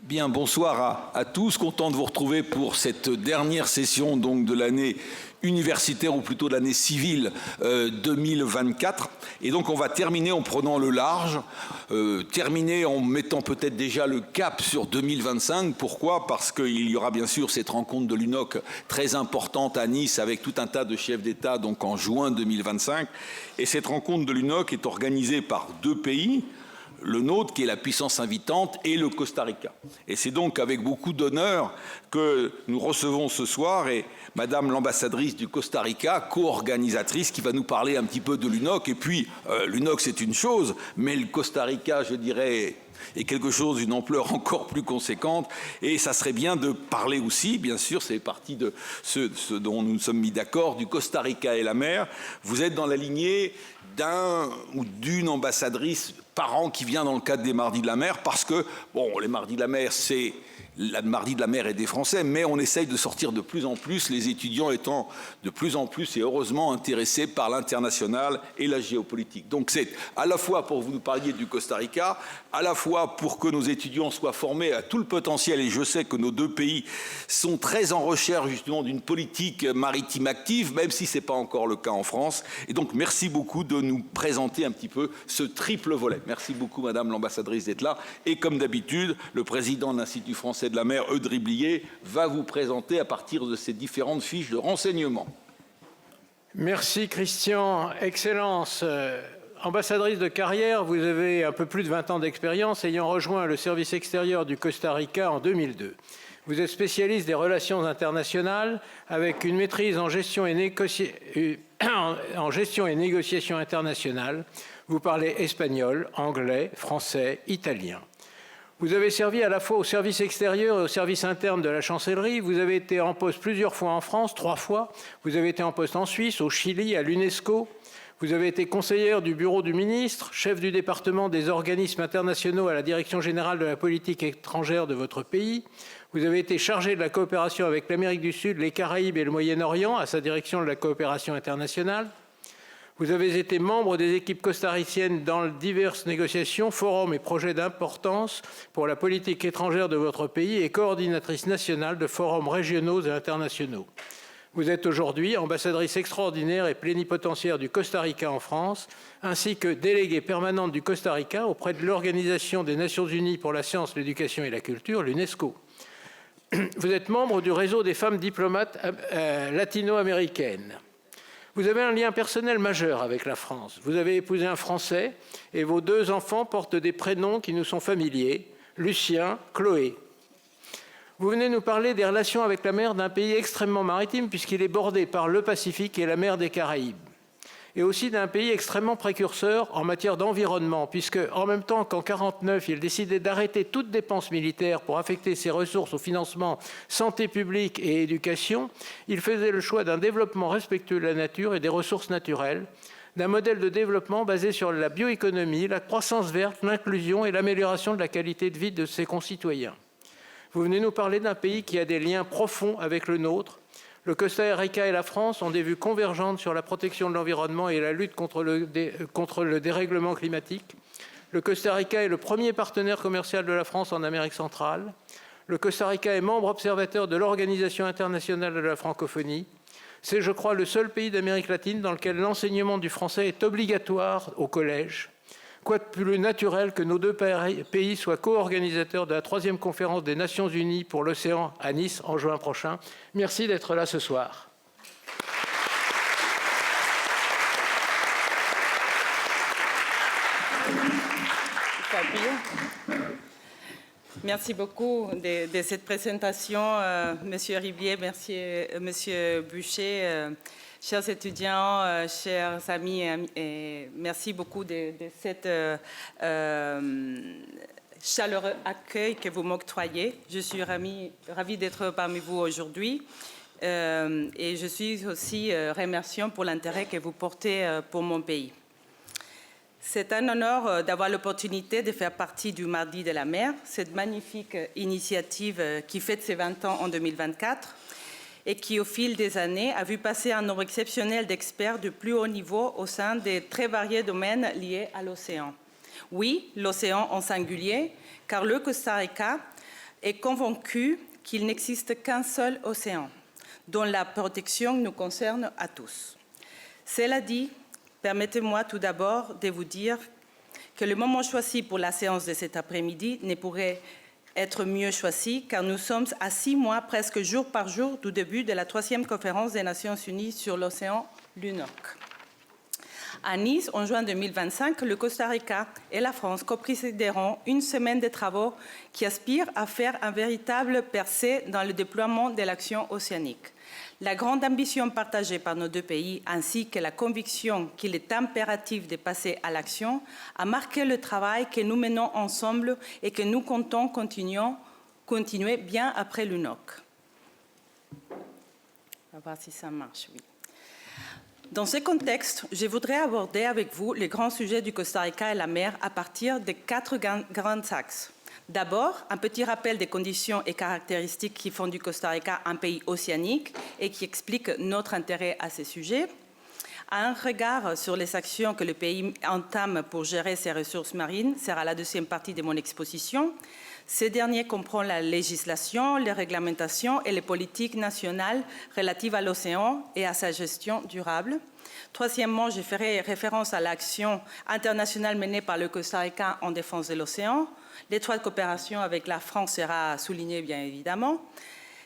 Bien, bonsoir à tous. Content de vous retrouver pour cette dernière session donc, de l'année universitaire, ou plutôt de l'année civile 2024. Et donc on va terminer en prenant le large, terminer en mettant peut-être déjà le cap sur 2025. Pourquoi? Parce qu'il y aura bien sûr cette rencontre de l'UNOC très importante à Nice avec tout un tas de chefs d'État donc en juin 2025. Et cette rencontre de l'UNOC est organisée par deux pays, le nôtre, qui est la puissance invitante, et le Costa Rica. Et c'est donc avec beaucoup d'honneur que nous recevons ce soir et Madame l'ambassadrice du Costa Rica, co-organisatrice, qui va nous parler un petit peu de l'UNOC. Et puis, l'UNOC, c'est une chose, mais le Costa Rica, je dirais, est quelque chose d'une ampleur encore plus conséquente. Et ça serait bien de parler aussi, bien sûr, c'est partie de ce dont nous nous sommes mis d'accord, du Costa Rica et la mer. Vous êtes dans la lignée d'un ou d'une ambassadrice par an qui vient dans le cadre des Mardis de la mer, parce que, bon, les Mardis de la mer, c'est la Mardi de la mer et des Français, mais on essaye de sortir de plus en plus, les étudiants étant de plus en plus et heureusement intéressés par l'international et la géopolitique. Donc c'est à la fois pour que vous nous parliez du Costa Rica, à la fois pour que nos étudiants soient formés à tout le potentiel, et je sais que nos deux pays sont très en recherche justement d'une politique maritime active, même si ce n'est pas encore le cas en France. Et donc merci beaucoup de nous présenter un petit peu ce triple volet. Merci beaucoup Madame l'ambassadrice d'être là. Et comme d'habitude, le président de l'Institut français de la mer, Eudes Riblier, va vous présenter à partir de ces différentes fiches de renseignement. Merci Christian. Excellence, ambassadrice de carrière, vous avez un peu plus de 20 ans d'expérience ayant rejoint le service extérieur du Costa Rica en 2002. Vous êtes spécialiste des relations internationales avec une maîtrise en gestion et négociation internationales. Vous parlez espagnol, anglais, français, italien. Vous avez servi à la fois au service extérieur et au service interne de la chancellerie. Vous avez été en poste plusieurs fois en France, 3 fois. Vous avez été en poste en Suisse, au Chili, à l'UNESCO. Vous avez été conseillère du bureau du ministre, chef du département des organismes internationaux à la Direction générale de la politique étrangère de votre pays. Vous avez été chargé de la coopération avec l'Amérique du Sud, les Caraïbes et le Moyen-Orient à sa direction de la coopération internationale. Vous avez été membre des équipes costariciennes dans diverses négociations, forums et projets d'importance pour la politique étrangère de votre pays et coordinatrice nationale de forums régionaux et internationaux. Vous êtes aujourd'hui ambassadrice extraordinaire et plénipotentiaire du Costa Rica en France, ainsi que déléguée permanente du Costa Rica auprès de l'Organisation des Nations Unies pour la science, l'éducation et la culture, l'UNESCO. Vous êtes membre du réseau des femmes diplomates latino-américaines. Vous avez un lien personnel majeur avec la France. Vous avez épousé un Français et vos 2 enfants portent des prénoms qui nous sont familiers, Lucien, Chloé. Vous venez nous parler des relations avec la mer d'un pays extrêmement maritime puisqu'il est bordé par le Pacifique et la mer des Caraïbes. Et aussi d'un pays extrêmement précurseur en matière d'environnement, puisque en même temps qu'en 1949, il décidait d'arrêter toute dépense militaire pour affecter ses ressources au financement santé publique et éducation, il faisait le choix d'un développement respectueux de la nature et des ressources naturelles, d'un modèle de développement basé sur la bioéconomie, la croissance verte, l'inclusion et l'amélioration de la qualité de vie de ses concitoyens. Vous venez nous parler d'un pays qui a des liens profonds avec le nôtre. Le Costa Rica et la France ont des vues convergentes sur la protection de l'environnement et la lutte contre le dérèglement climatique. Le Costa Rica est le premier partenaire commercial de la France en Amérique centrale. Le Costa Rica est membre observateur de l'Organisation internationale de la francophonie. C'est, je crois, le seul pays d'Amérique latine dans lequel l'enseignement du français est obligatoire au collège. Quoi de plus naturel que nos 2 pays soient co-organisateurs de la 3e conférence des Nations Unies pour l'océan à Nice en juin prochain. Merci d'être là ce soir. Merci beaucoup de cette présentation, Monsieur Riblier, merci Monsieur Buchet. Chers étudiants, chers amis, merci beaucoup de cet chaleureux accueil que vous m'octroyez. Je suis ravie d'être parmi vous aujourd'hui et je suis aussi remerciant pour l'intérêt que vous portez pour mon pays. C'est un honneur d'avoir l'opportunité de faire partie du Mardi de la mer, cette magnifique initiative qui fête ses 20 ans en 2024. Et qui, au fil des années, a vu passer un nombre exceptionnel d'experts de plus haut niveau au sein des très variés domaines liés à l'océan. Oui, l'océan en singulier, car le Costa Rica est convaincu qu'il n'existe qu'un seul océan, dont la protection nous concerne à tous. Cela dit, permettez-moi tout d'abord de vous dire que le moment choisi pour la séance de cet après-midi ne pourrait être mieux choisi, car nous sommes à 6 mois, presque jour par jour, du début de la 3e conférence des Nations Unies sur l'océan, l'UNOC. À Nice, en juin 2025, le Costa Rica et la France coprésideront une semaine de travaux qui aspirent à faire un véritable percée dans le déploiement de l'action océanique. La grande ambition partagée par nos deux pays, ainsi que la conviction qu'il est impératif de passer à l'action, a marqué le travail que nous menons ensemble et que nous comptons continuer bien après l'UNOC. On va voir si ça marche, oui. Dans ce contexte, je voudrais aborder avec vous les grands sujets du Costa Rica et la mer à partir de 4 grands axes. D'abord, un petit rappel des conditions et caractéristiques qui font du Costa Rica un pays océanique et qui expliquent notre intérêt à ces sujets. Un regard sur les actions que le pays entame pour gérer ses ressources marines sera la deuxième partie de mon exposition. Ces derniers comprennent la législation, les réglementations et les politiques nationales relatives à l'océan et à sa gestion durable. Troisièmement, je ferai référence à l'action internationale menée par le Costa Rica en défense de l'océan. L'étroite coopération avec la France sera soulignée, bien évidemment.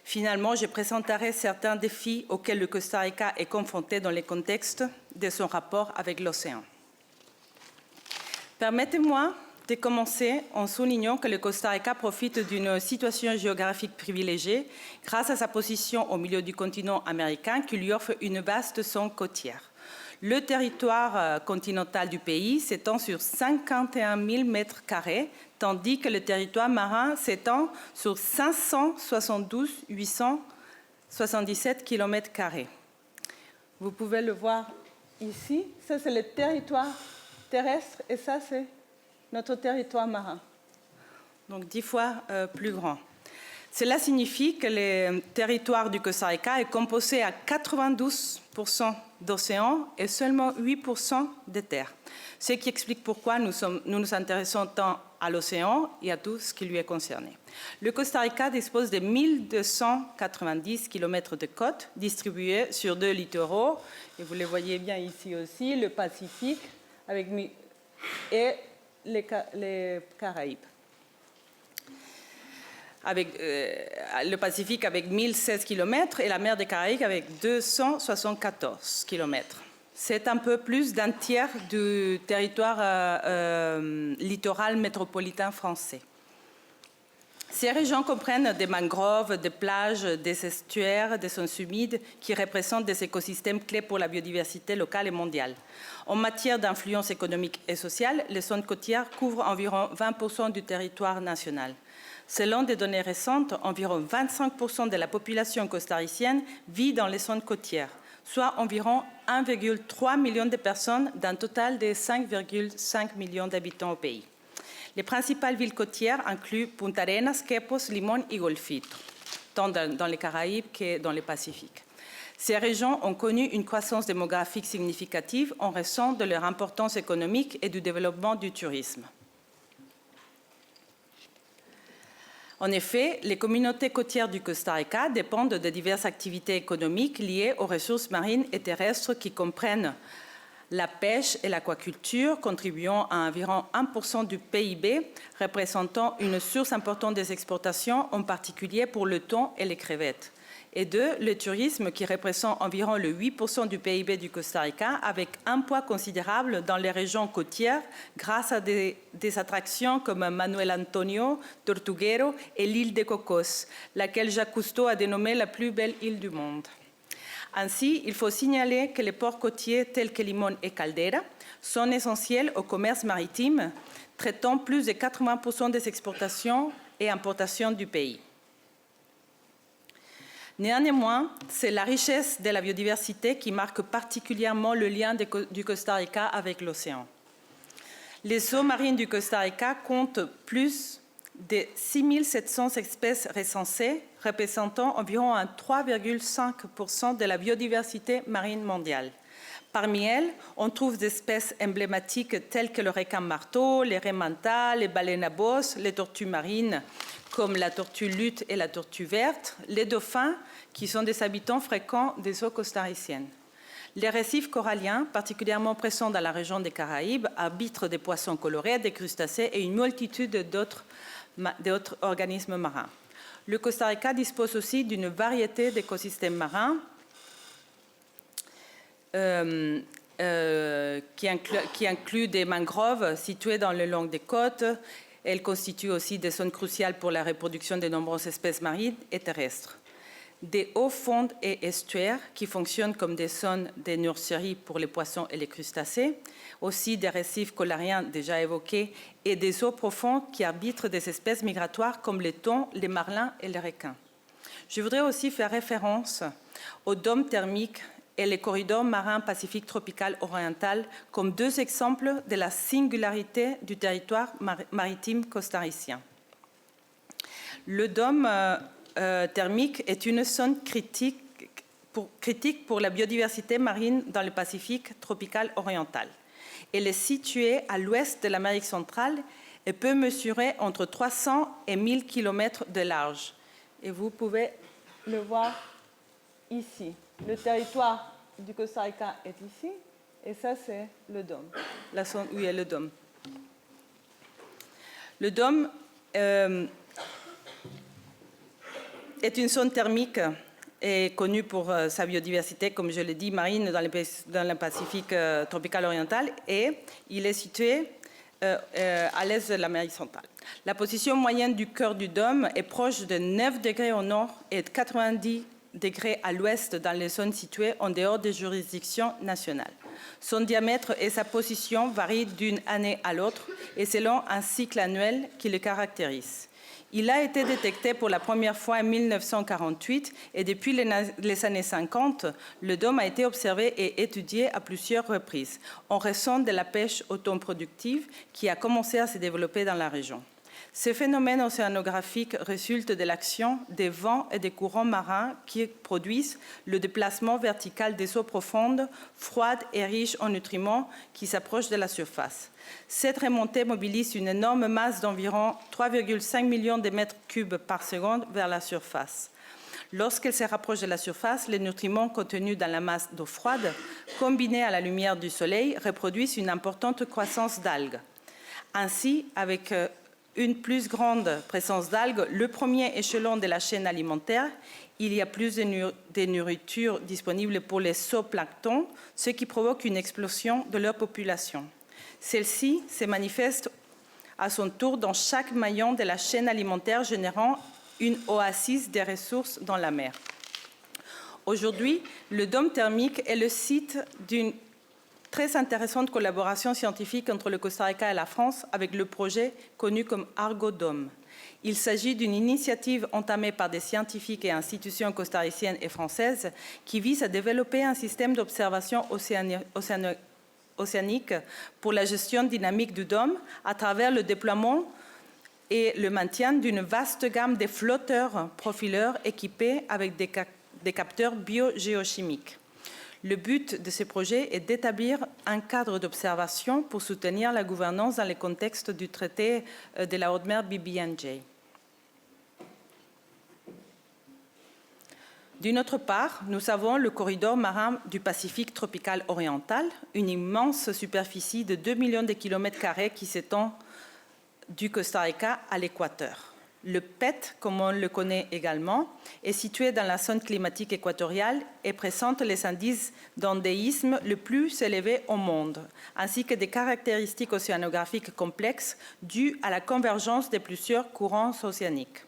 Finalement, je présenterai certains défis auxquels le Costa Rica est confronté dans le contexte de son rapport avec l'océan. Permettez-moi de commencer en soulignant que le Costa Rica profite d'une situation géographique privilégiée grâce à sa position au milieu du continent américain qui lui offre une vaste zone côtière. Le territoire continental du pays s'étend sur 51 000 mètres carrés, tandis que le territoire marin s'étend sur 572 877 km carrés. Vous pouvez le voir ici. Ça, c'est le territoire terrestre et ça, c'est notre territoire marin. Donc 10 fois plus grand. Cela signifie que le territoire du Costa Rica est composé à 92% d'océans et seulement 8% de terre. Ce qui explique pourquoi nous nous intéressons tant à l'océan et à tout ce qui lui est concerné. Le Costa Rica dispose de 1290 km de côtes distribuées sur 2 littoraux, et vous les voyez bien ici aussi, le Pacifique et les Caraïbes. Le Pacifique avec 1016 km et la mer des Caraïbes avec 274 km. C'est un peu plus d'un tiers du territoire littoral métropolitain français. Ces régions comprennent des mangroves, des plages, des estuaires, des zones humides qui représentent des écosystèmes clés pour la biodiversité locale et mondiale. En matière d'influence économique et sociale, les zones côtières couvrent environ 20% du territoire national. Selon des données récentes, environ 25% de la population costaricienne vit dans les zones côtières, soit environ 1,3 million de personnes d'un total de 5,5 millions d'habitants au pays. Les principales villes côtières incluent Punta Arenas, Quepos, Limón et Golfito, tant dans les Caraïbes que dans le Pacifique. Ces régions ont connu une croissance démographique significative en raison de leur importance économique et du développement du tourisme. En effet, les communautés côtières du Costa Rica dépendent de diverses activités économiques liées aux ressources marines et terrestres qui comprennent la pêche et l'aquaculture, contribuant à environ 1% du PIB, représentant une source importante des exportations, en particulier pour le thon et les crevettes. Et 2, le tourisme, qui représente environ le 8% du PIB du Costa Rica, avec un poids considérable dans les régions côtières grâce à des attractions comme Manuel Antonio, Tortuguero et l'île de Cocos, laquelle Jacques Cousteau a dénommée la plus belle île du monde. Ainsi, il faut signaler que les ports côtiers tels que Limón et Caldera sont essentiels au commerce maritime, traitant plus de 80% des exportations et importations du pays. Néanmoins, c'est la richesse de la biodiversité qui marque particulièrement le lien du Costa Rica avec l'océan. Les eaux marines du Costa Rica comptent plus de 6 700 espèces recensées, représentant environ 3,5% de la biodiversité marine mondiale. Parmi elles, on trouve des espèces emblématiques telles que le requin-marteau, les raies mantales, les baleines à bosse, les tortues marines comme la tortue luth et la tortue verte, les dauphins qui sont des habitants fréquents des eaux costariciennes. Les récifs coralliens, particulièrement présents dans la région des Caraïbes, abritent des poissons colorés, des crustacés et une multitude d'autres organismes marins. Le Costa Rica dispose aussi d'une variété d'écosystèmes marins qui incluent des mangroves situées dans le long des côtes. Elles constituent aussi des zones cruciales pour la reproduction de nombreuses espèces marines et terrestres. Des hauts fonds et estuaires qui fonctionnent comme des zones de nurserie pour les poissons et les crustacés, aussi des récifs coralliens déjà évoqués et des eaux profondes qui arbitrent des espèces migratoires comme les thons, les marlins et les requins. Je voudrais aussi faire référence aux dômes thermiques et les corridors marins Pacifique tropical oriental comme deux exemples de la singularité du territoire maritime costaricien. Le dôme thermique est une zone critique pour la biodiversité marine dans le Pacifique tropical oriental. Elle est située à l'ouest de l'Amérique centrale et peut mesurer entre 300 et 1000 km de large. Et vous pouvez le voir ici. Le territoire du Costa Rica est ici, et ça c'est le dôme, la zone où il y a le dôme. Le dôme est une zone thermique et connue pour sa biodiversité, comme je l'ai dit, marine dans le Pacifique tropical oriental, et il est situé à l'est de l'Amérique centrale. La position moyenne du cœur du dôme est proche de 9 degrés au nord et de 90 degrés à l'ouest dans les zones situées en dehors des juridictions nationales. Son diamètre et sa position varient d'une année à l'autre et selon un cycle annuel qui le caractérise. Il a été détecté pour la première fois en 1948 et depuis les années 50, le dôme a été observé et étudié à plusieurs reprises en raison de la pêche autoproductive qui a commencé à se développer dans la région. Ces phénomènes océanographiques résultent de l'action des vents et des courants marins qui produisent le déplacement vertical des eaux profondes, froides et riches en nutriments qui s'approchent de la surface. Cette remontée mobilise une énorme masse d'environ 3,5 millions de mètres cubes par seconde vers la surface. Lorsqu'elle se rapproche de la surface, les nutriments contenus dans la masse d'eau froide, combinés à la lumière du soleil, reproduisent une importante croissance d'algues. Ainsi, avec une plus grande présence d'algues, le premier échelon de la chaîne alimentaire, il y a plus de nourriture disponible pour les zooplanctons, ce qui provoque une explosion de leur population. Celle-ci se manifeste à son tour dans chaque maillon de la chaîne alimentaire, générant une oasis des ressources dans la mer. Aujourd'hui, le dôme thermique est le site d'une très intéressante collaboration scientifique entre le Costa Rica et la France avec le projet connu comme Argodome. Il s'agit d'une initiative entamée par des scientifiques et institutions costariciennes et françaises qui vise à développer un système d'observation océanique pour la gestion dynamique du dôme à travers le déploiement et le maintien d'une vaste gamme de flotteurs profileurs équipés avec des capteurs biogéochimiques. Le but de ce projet est d'établir un cadre d'observation pour soutenir la gouvernance dans le contexte du traité de la haute mer BBNJ. D'une autre part, nous avons le corridor marin du Pacifique tropical oriental, une immense superficie de 2 millions de kilomètres carrés qui s'étend du Costa Rica à l'équateur. Le PET, comme on le connaît également, est situé dans la zone climatique équatoriale et présente les indices d'endéisme le plus élevés au monde, ainsi que des caractéristiques océanographiques complexes dues à la convergence de plusieurs courants océaniques.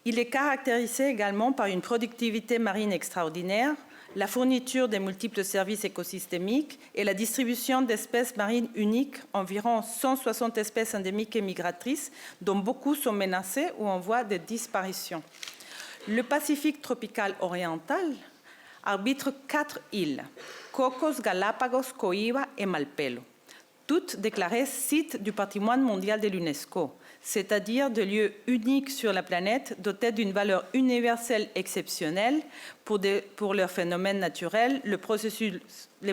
Il est caractérisé également par une productivité marine extraordinaire, la fourniture de multiples services écosystémiques et la distribution d'espèces marines uniques, environ 160 espèces endémiques et migratrices, dont beaucoup sont menacées ou en voie de disparition. Le Pacifique tropical oriental arbitre 4 îles, Cocos, Galápagos, Coiba et Malpelo. toutes déclarées sites du patrimoine mondial de l'UNESCO, c'est-à-dire de lieux uniques sur la planète dotés d'une valeur universelle exceptionnelle pour leurs phénomènes naturels, les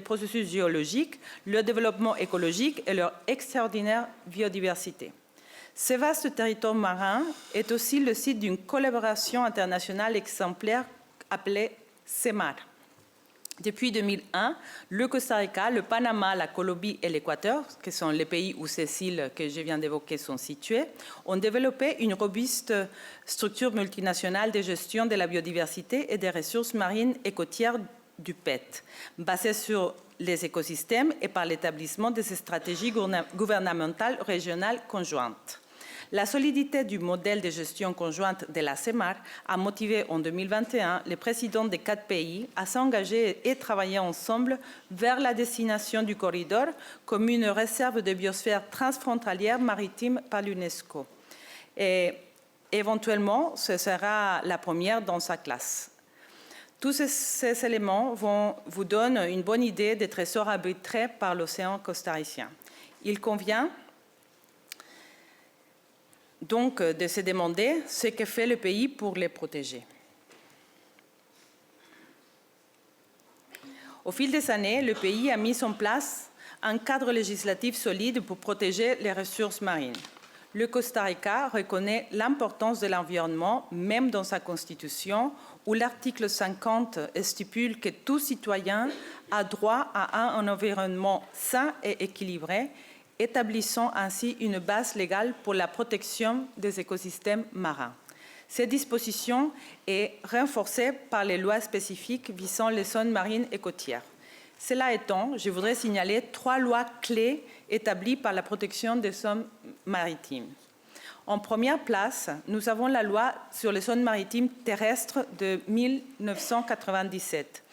processus géologiques, leur développement écologique et leur extraordinaire biodiversité. Ce vaste territoire marin est aussi le site d'une collaboration internationale exemplaire appelée CEMAR. Depuis 2001, le Costa Rica, le Panama, la Colombie et l'Équateur, qui sont les pays où ces îles que je viens d'évoquer sont situées, ont développé une robuste structure multinationale de gestion de la biodiversité et des ressources marines et côtières du PET, basée sur les écosystèmes et par l'établissement de ces stratégies gouvernementales régionales conjointes. La solidité du modèle de gestion conjointe de la CEMAR a motivé en 2021 les présidents des 4 pays à s'engager et travailler ensemble vers la destination du corridor comme une réserve de biosphère transfrontalière maritime par l'UNESCO. Et éventuellement, ce sera la première dans sa classe. Tous ces éléments vous donnent une bonne idée des trésors abrités par l'océan costaricien. Il convient donc de se demander ce que fait le pays pour les protéger. Au fil des années, le pays a mis en place un cadre législatif solide pour protéger les ressources marines. Le Costa Rica reconnaît l'importance de l'environnement, même dans sa constitution, où l'article 50 stipule que tout citoyen a droit à un environnement sain et équilibré, établissant ainsi une base légale pour la protection des écosystèmes marins. Cette disposition est renforcée par les lois spécifiques visant les zones marines et côtières. Cela étant, je voudrais signaler 3 lois clés établies par la protection des zones maritimes. En première place, nous avons la loi sur les zones maritimes terrestres de 1997,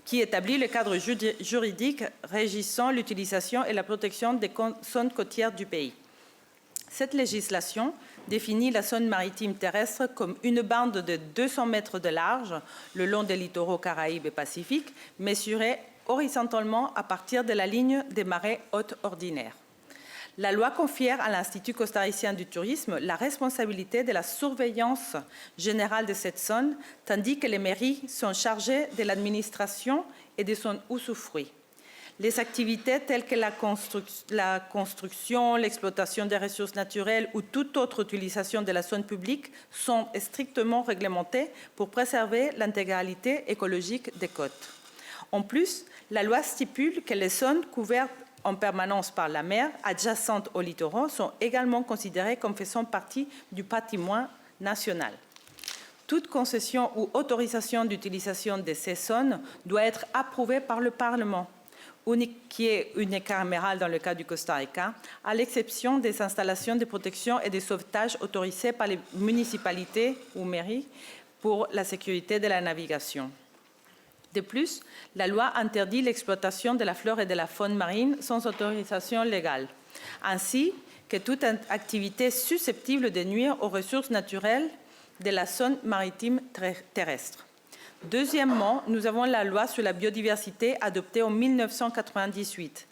qui établit le cadre juridique régissant l'utilisation et la protection des zones côtières du pays. Cette législation définit la zone maritime terrestre comme une bande de 200 mètres de large le long des littoraux Caraïbes et Pacifiques, mesurée horizontalement à partir de la ligne des marées hautes ordinaires. La loi confère à l'Institut costaricien du tourisme la responsabilité de la surveillance générale de cette zone, tandis que les mairies sont chargées de l'administration et de son usufruit. Les activités telles que la construction, l'exploitation des ressources naturelles ou toute autre utilisation de la zone publique sont strictement réglementées pour préserver l'intégralité écologique des côtes. En plus, la loi stipule que les zones couvertes en permanence par la mer, adjacentes aux littoraux, sont également considérées comme faisant partie du patrimoine national. Toute concession ou autorisation d'utilisation de ces zones doit être approuvée par le Parlement, qui est unicaméral dans le cas du Costa Rica, à l'exception des installations de protection et de sauvetage autorisées par les municipalités ou mairies pour la sécurité de la navigation. De plus, la loi interdit l'exploitation de la flore et de la faune marine sans autorisation légale, ainsi que toute activité susceptible de nuire aux ressources naturelles de la zone maritime terrestre. Deuxièmement, nous avons la loi sur la biodiversité adoptée en 1998,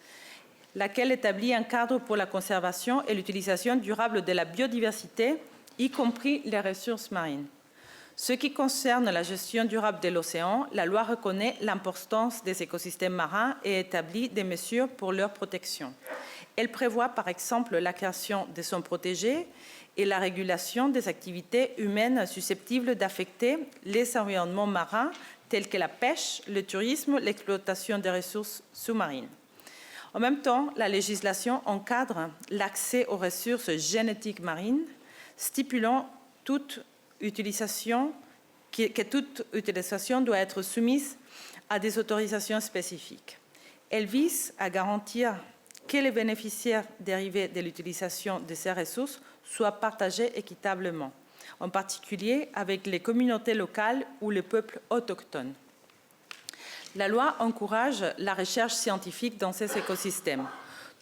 laquelle établit un cadre pour la conservation et l'utilisation durable de la biodiversité, y compris les ressources marines. Ce qui concerne la gestion durable de l'océan, la loi reconnaît l'importance des écosystèmes marins et établit des mesures pour leur protection. Elle prévoit par exemple la création de zones protégées et la régulation des activités humaines susceptibles d'affecter les environnements marins tels que la pêche, le tourisme, l'exploitation des ressources sous-marines. En même temps, la législation encadre l'accès aux ressources génétiques marines, stipulant que toute utilisation doit être soumise à des autorisations spécifiques. Elle vise à garantir que les bénéficiaires dérivés de l'utilisation de ces ressources soient partagés équitablement, en particulier avec les communautés locales ou les peuples autochtones. La loi encourage la recherche scientifique dans ces écosystèmes,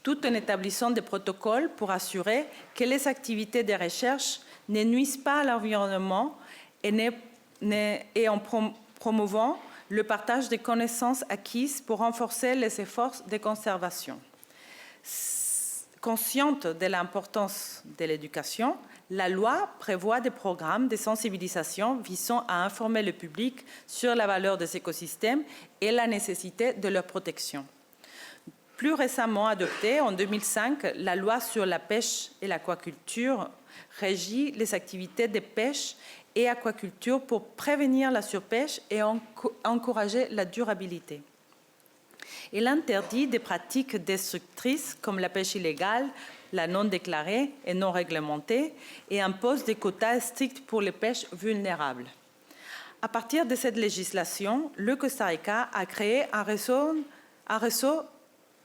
tout en établissant des protocoles pour assurer que les activités de recherche ne nuisent pas à l'environnement et en promouvant le partage des connaissances acquises pour renforcer les efforts de conservation. Consciente de l'importance de l'éducation, la loi prévoit des programmes de sensibilisation visant à informer le public sur la valeur des écosystèmes et la nécessité de leur protection. Plus récemment adoptée, en 2005, la loi sur la pêche et l'aquaculture régit les activités de pêche et aquaculture pour prévenir la surpêche et encourager la durabilité. Il interdit des pratiques destructrices comme la pêche illégale, la non déclarée et non réglementée et impose des quotas stricts pour les pêches vulnérables. À partir de cette législation, le Costa Rica a créé un réseau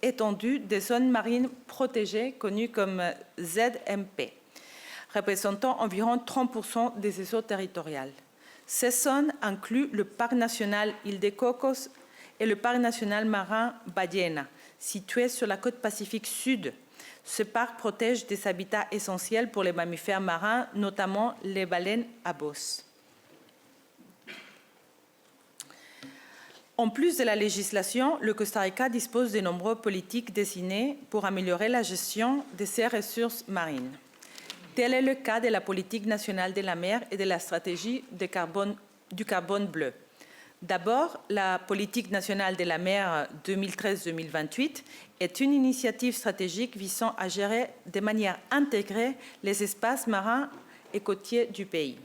étendu des zones marines protégées connues comme ZMP, représentant environ 30% des eaux territoriales. Ces zones incluent le parc national Île de Cocos et le parc national marin Ballena, situé sur la côte Pacifique Sud. Ce parc protège des habitats essentiels pour les mammifères marins, notamment les baleines à bosse. En plus de la législation, le Costa Rica dispose de nombreuses politiques destinées pour améliorer la gestion de ses ressources marines. Tel est le cas de la politique nationale de la mer et de la stratégie du carbone bleu. D'abord, la politique nationale de la mer 2013-2028 est une initiative stratégique visant à gérer de manière intégrée les espaces marins et côtiers du pays.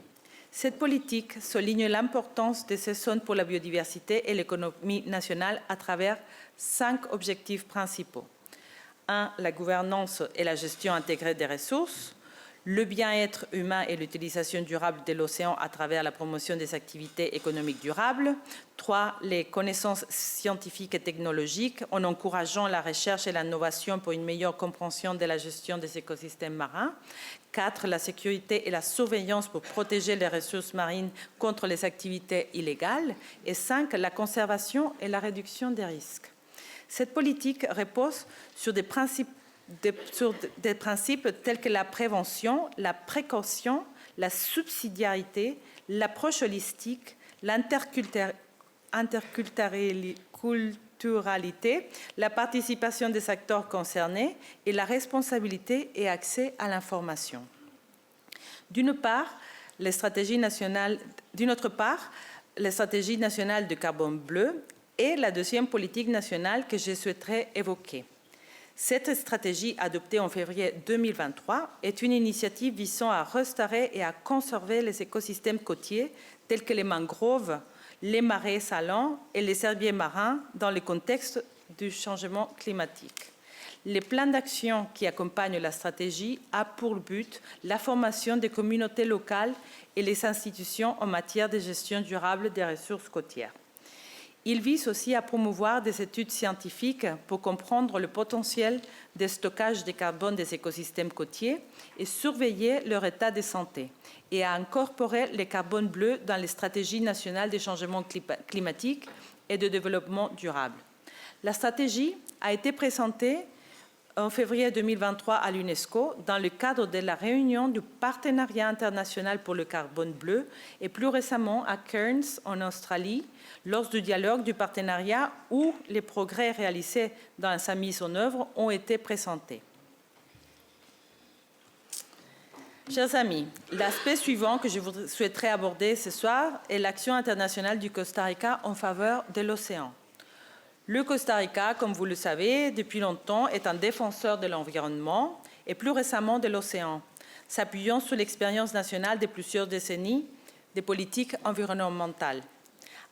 Cette politique souligne l'importance de ces zones pour la biodiversité et l'économie nationale à travers 5 objectifs principaux. 1. La gouvernance et la gestion intégrée des ressources. Le bien-être humain et l'utilisation durable de l'océan à travers la promotion des activités économiques durables. 3. Les connaissances scientifiques et technologiques en encourageant la recherche et l'innovation pour une meilleure compréhension de la gestion des écosystèmes marins. 4. La sécurité et la surveillance pour protéger les ressources marines contre les activités illégales. Et 5. La conservation et la réduction des risques. Cette politique repose sur des principes tels que la prévention, la précaution, la subsidiarité, l'approche holistique, l'interculturalité, la participation des acteurs concernés et la responsabilité et accès à l'information. D'une autre part, les stratégies nationales de carbone bleu est la deuxième politique nationale que je souhaiterais évoquer. Cette stratégie, adoptée en février 2023, est une initiative visant à restaurer et à conserver les écosystèmes côtiers tels que les mangroves, les marais salants et les herbiers marins dans le contexte du changement climatique. Les plans d'action qui accompagnent la stratégie ont pour but la formation des communautés locales et les institutions en matière de gestion durable des ressources côtières. Il vise aussi à promouvoir des études scientifiques pour comprendre le potentiel de stockage de carbone des écosystèmes côtiers et surveiller leur état de santé, et à incorporer le carbone bleu dans les stratégies nationales de changement climatique et de développement durable. La stratégie a été présentée en février 2023 à l'UNESCO dans le cadre de la réunion du Partenariat international pour le carbone bleu et plus récemment à Cairns en Australie lors du dialogue du partenariat où les progrès réalisés dans sa mise en œuvre ont été présentés. Chers amis, l'aspect suivant que je souhaiterais aborder ce soir est l'action internationale du Costa Rica en faveur de l'océan. Le Costa Rica, comme vous le savez, depuis longtemps, est un défenseur de l'environnement et plus récemment de l'océan, s'appuyant sur l'expérience nationale de plusieurs décennies de politiques environnementales.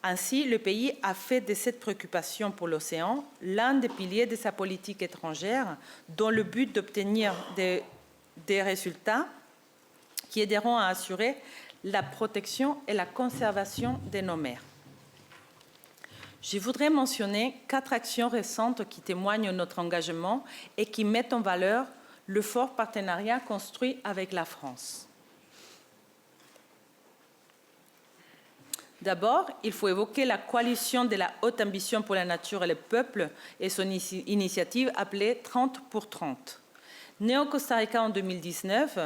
Ainsi, le pays a fait de cette préoccupation pour l'océan l'un des piliers de sa politique étrangère, dans le but d'obtenir des résultats qui aideront à assurer la protection et la conservation de nos mers. Je voudrais mentionner 4 actions récentes qui témoignent de notre engagement et qui mettent en valeur le fort partenariat construit avec la France. D'abord, il faut évoquer la coalition de la haute ambition pour la nature et le peuple et son initiative appelée 30 pour 30. Née au Costa Rica en 2019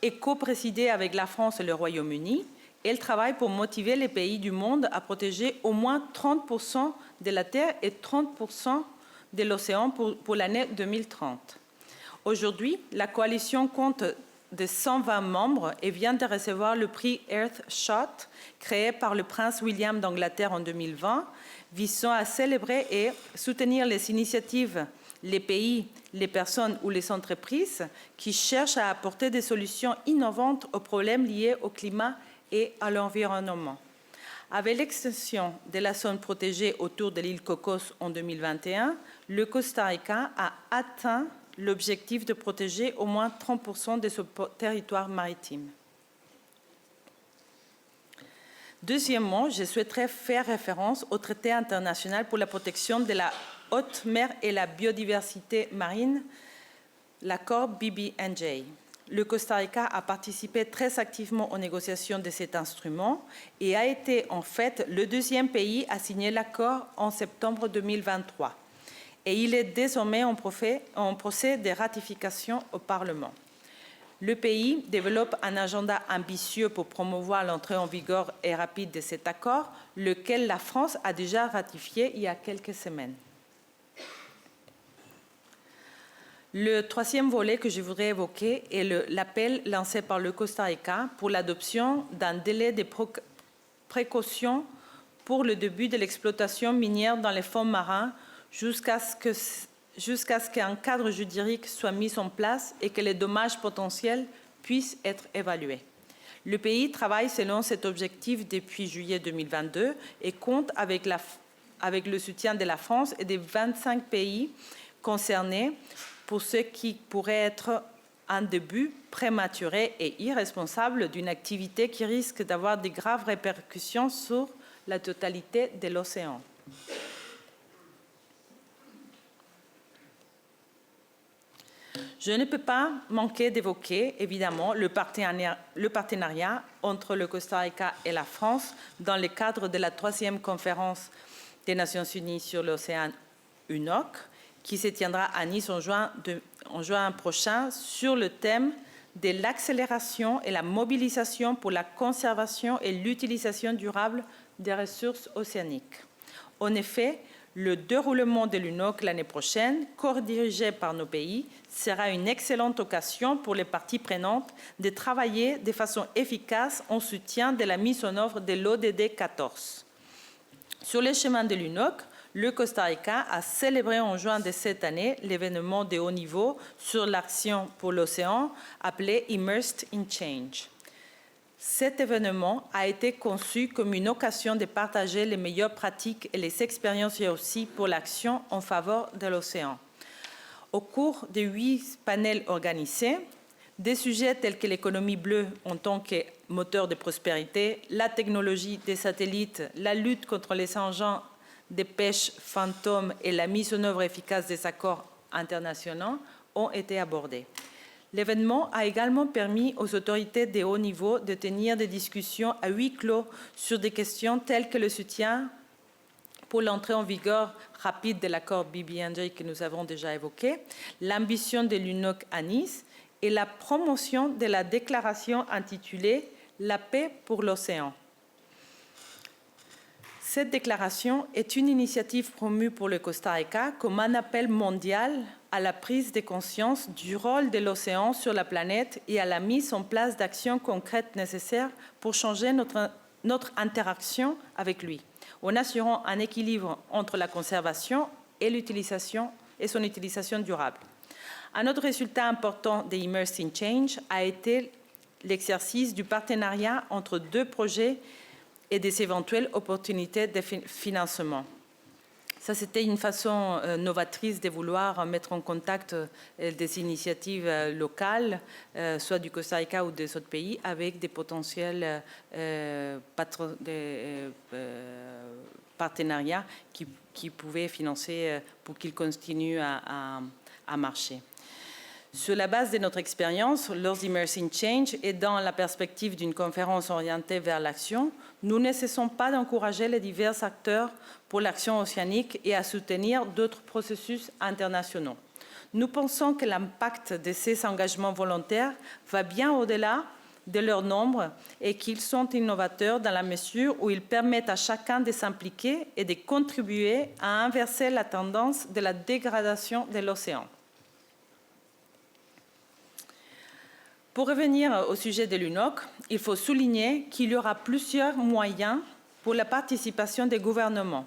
et co-présidée avec la France et le Royaume-Uni, Elle travaille pour motiver les pays du monde à protéger au moins 30% de la Terre et 30% de l'océan pour l'année 2030. Aujourd'hui, la coalition compte de 120 membres et vient de recevoir le prix Earthshot, créé par le prince William d'Angleterre en 2020, visant à célébrer et soutenir les initiatives, les pays, les personnes ou les entreprises qui cherchent à apporter des solutions innovantes aux problèmes liés au climat et à l'environnement. Avec l'extension de la zone protégée autour de l'île Cocos en 2021, le Costa Rica a atteint l'objectif de protéger au moins 30% de son territoire maritime. Deuxièmement, je souhaiterais faire référence au traité international pour la protection de la haute mer et la biodiversité marine, l'accord BBNJ. Le Costa Rica a participé très activement aux négociations de cet instrument et a été en fait le deuxième pays à signer l'accord en septembre 2023. Et il est désormais en procès de ratification au Parlement. Le pays développe un agenda ambitieux pour promouvoir l'entrée en vigueur et rapide de cet accord, lequel la France a déjà ratifié il y a quelques semaines. Le troisième volet que je voudrais évoquer est l'appel lancé par le Costa Rica pour l'adoption d'un délai de précaution pour le début de l'exploitation minière dans les fonds marins jusqu'à ce qu'un cadre juridique soit mis en place et que les dommages potentiels puissent être évalués. Le pays travaille selon cet objectif depuis juillet 2022 et compte avec le soutien de la France et des 25 pays concernés pour ce qui pourrait être un début prématuré et irresponsable d'une activité qui risque d'avoir de graves répercussions sur la totalité de l'océan. Je ne peux pas manquer d'évoquer, évidemment, le partenariat entre le Costa Rica et la France dans le cadre de la 3e conférence des Nations Unies sur l'océan UNOC, qui se tiendra à Nice en juin prochain sur le thème de l'accélération et la mobilisation pour la conservation et l'utilisation durable des ressources océaniques. En effet, le déroulement de l'UNOC l'année prochaine, co-dirigé par nos pays, sera une excellente occasion pour les parties prenantes de travailler de façon efficace en soutien de la mise en œuvre de l'ODD 14. Sur les chemins de l'UNOC, le Costa Rica a célébré en juin de cette année l'événement de haut niveau sur l'action pour l'océan appelé Immersed in Change. Cet événement a été conçu comme une occasion de partager les meilleures pratiques et les expériences réussies pour l'action en faveur de l'océan. Au cours des 8 panels organisés, des sujets tels que l'économie bleue en tant que moteur de prospérité, la technologie des satellites, la lutte contre les engins de pêche fantômes et la mise en œuvre efficace des accords internationaux ont été abordés. L'événement a également permis aux autorités de haut niveau de tenir des discussions à huis clos sur des questions telles que le soutien pour l'entrée en vigueur rapide de l'accord BBNJ que nous avons déjà évoqué, l'ambition de l'UNOC à Nice et la promotion de la déclaration intitulée « La paix pour l'océan ». Cette déclaration est une initiative promue pour le Costa Rica comme un appel mondial à la prise de conscience du rôle de l'océan sur la planète et à la mise en place d'actions concrètes nécessaires pour changer notre interaction avec lui, en assurant un équilibre entre la conservation et son utilisation durable. Un autre résultat important de Immersed in Change a été l'exercice du partenariat entre 2 projets et des éventuelles opportunités de financement. Ça, c'était une façon novatrice de vouloir mettre en contact des initiatives locales, soit du Costa Rica ou des autres pays, avec des potentiels partenariats qui pouvaient financer pour qu'ils continuent à marcher. Sur la base de notre expérience, lors d'Immersed Change et dans la perspective d'une conférence orientée vers l'action, nous ne cessons pas d'encourager les divers acteurs pour l'action océanique et à soutenir d'autres processus internationaux. Nous pensons que l'impact de ces engagements volontaires va bien au-delà de leur nombre et qu'ils sont innovateurs dans la mesure où ils permettent à chacun de s'impliquer et de contribuer à inverser la tendance de la dégradation de l'océan. Pour revenir au sujet de l'UNOC, il faut souligner qu'il y aura plusieurs moyens pour la participation des gouvernements,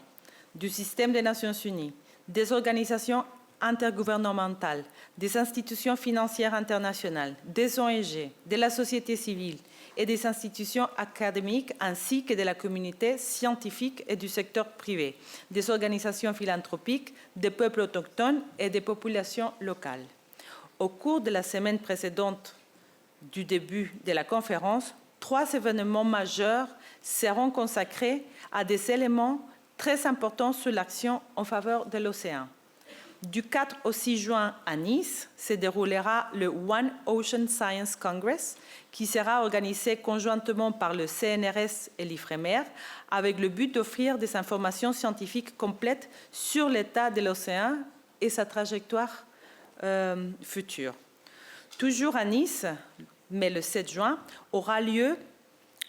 du système des Nations Unies, des organisations intergouvernementales, des institutions financières internationales, des ONG, de la société civile et des institutions académiques ainsi que de la communauté scientifique et du secteur privé, des organisations philanthropiques, des peuples autochtones et des populations locales. Au cours de la semaine précédente du début de la conférence, 3 événements majeurs seront consacrés à des éléments très importants sur l'action en faveur de l'océan. Du 4 au 6 juin à Nice se déroulera le One Ocean Science Congress, qui sera organisé conjointement par le CNRS et l'IFREMER, avec le but d'offrir des informations scientifiques complètes sur l'état de l'océan et sa trajectoire future. Toujours à Nice, mais le 7 juin, aura lieu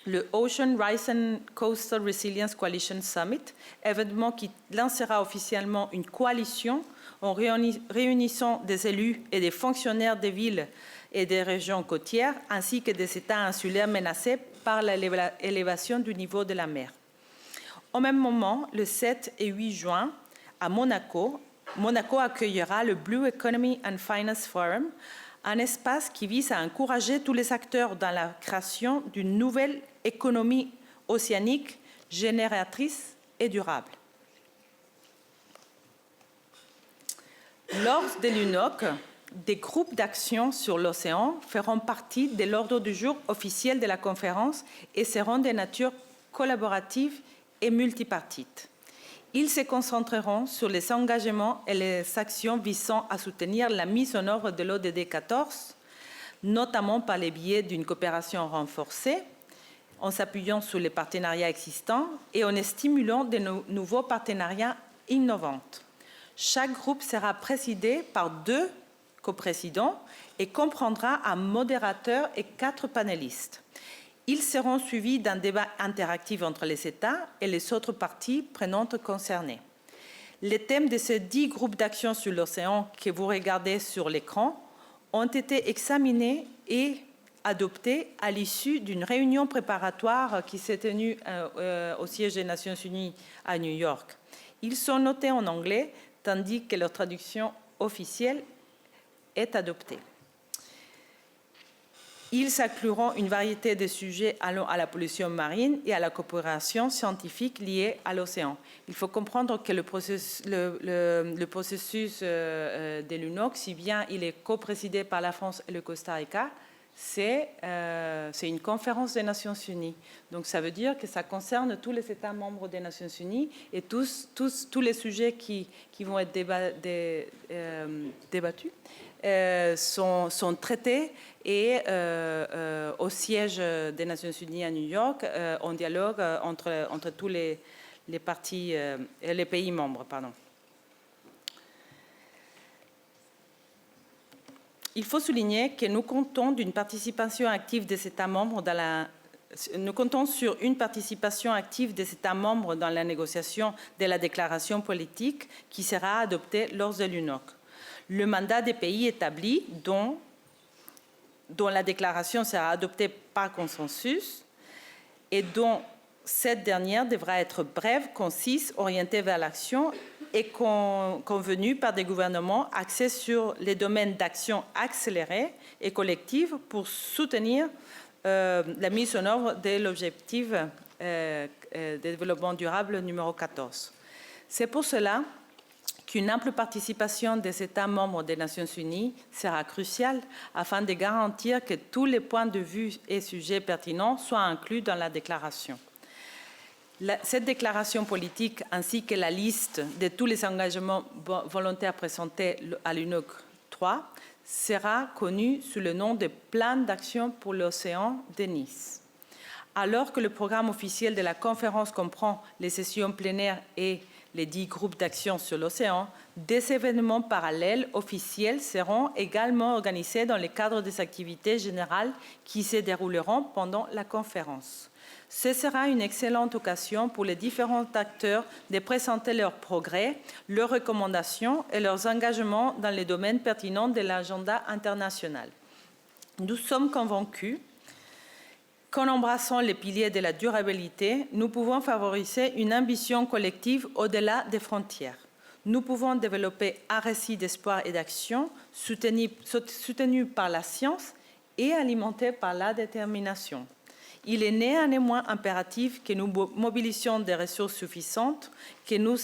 le Ocean Rise and Coastal Resilience Coalition Summit, événement qui lancera officiellement une coalition en réunissant des élus et des fonctionnaires des villes et des régions côtières, ainsi que des États insulaires menacés par l'élévation du niveau de la mer. Au même moment, le 7 et 8 juin, à Monaco accueillera le Blue Economy and Finance Forum, un espace qui vise à encourager tous les acteurs dans la création d'une nouvelle économie océanique génératrice et durable. Lors de l'UNOC, des groupes d'action sur l'océan feront partie de l'ordre du jour officiel de la conférence et seront de nature collaborative et multipartite. Ils se concentreront sur les engagements et les actions visant à soutenir la mise en œuvre de l'ODD 14, notamment par le biais d'une coopération renforcée, en s'appuyant sur les partenariats existants et en stimulant de nouveaux partenariats innovants. Chaque groupe sera présidé par 2 coprésidents et comprendra un modérateur et 4 panélistes. Ils seront suivis d'un débat interactif entre les États et les autres parties prenantes concernées. Les thèmes de ces 10 groupes d'action sur l'océan que vous regardez sur l'écran ont été examinés et adoptés à l'issue d'une réunion préparatoire qui s'est tenue au siège des Nations Unies à New York. Ils sont notés en anglais, tandis que leur traduction officielle est adoptée. Ils incluront une variété de sujets allant à la pollution marine et à la coopération scientifique liée à l'océan. Il faut comprendre que le processus de l'UNOC, si bien il est coprésidé par la France et le Costa Rica, c'est une conférence des Nations Unies. Donc ça veut dire que ça concerne tous les États membres des Nations Unies et tous les sujets qui vont être débattus sont traités et au siège des Nations Unies à New York, en dialogue entre tous les parties, les pays membres. Il faut souligner que nous comptons d'une participation active des États membres Nous comptons sur une participation active des États membres dans la négociation de la déclaration politique qui sera adoptée lors de l'UNOC. Le mandat des pays établis, dont la déclaration sera adoptée par consensus et dont cette dernière devra être brève, concise, orientée vers l'action et convenue par des gouvernements axés sur les domaines d'action accélérée et collective pour soutenir la mise en œuvre de l'objectif de développement durable numéro 14. C'est pour cela qu'une ample participation des États membres des Nations Unies sera cruciale afin de garantir que tous les points de vue et sujets pertinents soient inclus dans la déclaration. Cette déclaration politique ainsi que la liste de tous les engagements volontaires présentés à l'UNOC 3 sera connue sous le nom de Plan d'action pour l'océan de Nice. Alors que le programme officiel de la conférence comprend les sessions plénières et les 10 groupes d'action sur l'océan, des événements parallèles officiels seront également organisés dans le cadre des activités générales qui se dérouleront pendant la conférence. Ce sera une excellente occasion pour les différents acteurs de présenter leurs progrès, leurs recommandations et leurs engagements dans les domaines pertinents de l'agenda international. Nous sommes convaincus qu'en embrassant les piliers de la durabilité, nous pouvons favoriser une ambition collective au-delà des frontières. Nous pouvons développer un récit d'espoir et d'action soutenu par la science et alimenté par la détermination. Il est néanmoins impératif que nous mobilisions des ressources suffisantes, que nous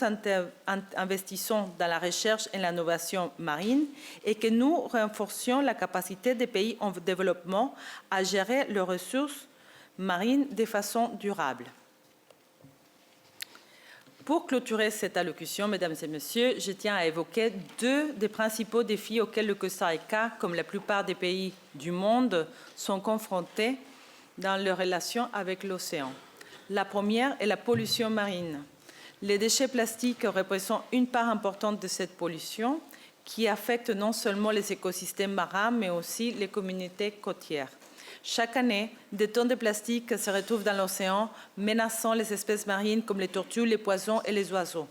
investissons dans la recherche et l'innovation marine et que nous renforcions la capacité des pays en développement à gérer leurs ressources marines de façon durable. Pour clôturer cette allocution, mesdames et messieurs, je tiens à évoquer deux des principaux défis auxquels le Costa Rica, comme la plupart des pays du monde, sont confrontés dans leurs relations avec l'océan. La première est la pollution marine. Les déchets plastiques représentent une part importante de cette pollution qui affecte non seulement les écosystèmes marins, mais aussi les communautés côtières. Chaque année, des tonnes de plastique se retrouvent dans l'océan, menaçant les espèces marines comme les tortues, les poissons et les oiseaux.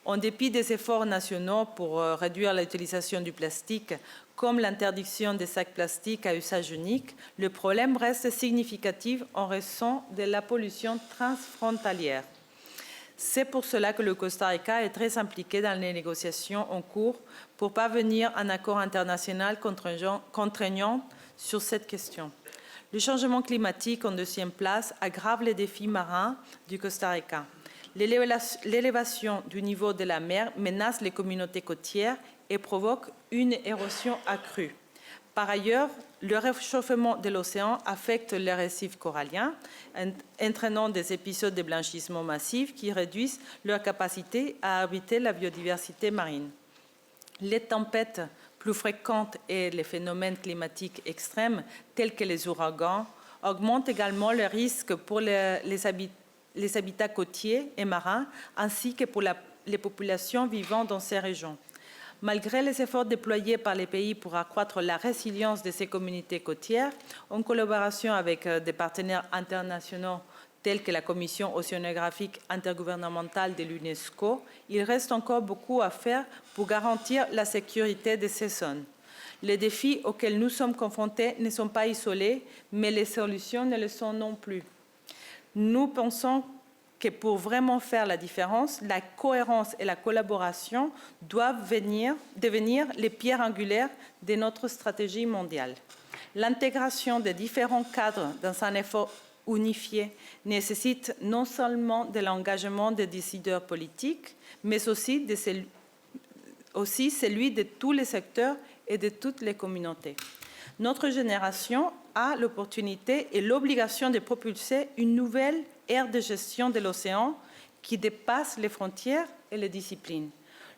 En dépit des efforts nationaux pour réduire l'utilisation du plastique, comme l'interdiction des sacs plastiques à usage unique, le problème reste significatif en raison de la pollution transfrontalière. C'est pour cela que le Costa Rica est très impliqué dans les négociations en cours pour parvenir à un accord international contraignant sur cette question. Le changement climatique, en deuxième place, aggrave les défis marins du Costa Rica. L'élévation du niveau de la mer menace les communautés côtières et provoque une érosion accrue. Par ailleurs, le réchauffement de l'océan affecte les récifs coralliens, entraînant des épisodes de blanchissement massif qui réduisent leur capacité à habiter la biodiversité marine. Les tempêtes plus fréquentes et les phénomènes climatiques extrêmes, tels que les ouragans, augmentent également le risque pour les habitats côtiers et marins, ainsi que pour les populations vivant dans ces régions. Malgré les efforts déployés par les pays pour accroître la résilience de ces communautés côtières, en collaboration avec des partenaires internationaux tels que la Commission océanographique intergouvernementale de l'UNESCO, il reste encore beaucoup à faire pour garantir la sécurité de ces zones. Les défis auxquels nous sommes confrontés ne sont pas isolés, mais les solutions ne le sont non plus. Nous pensons que pour vraiment faire la différence, la cohérence et la collaboration doivent devenir les pierres angulaires de notre stratégie mondiale. L'intégration des différents cadres dans un effort unifié nécessite non seulement de l'engagement des décideurs politiques, mais aussi celui de tous les secteurs et de toutes les communautés. Notre génération a l'opportunité et l'obligation de propulser une nouvelle ère de gestion de l'océan qui dépasse les frontières et les disciplines.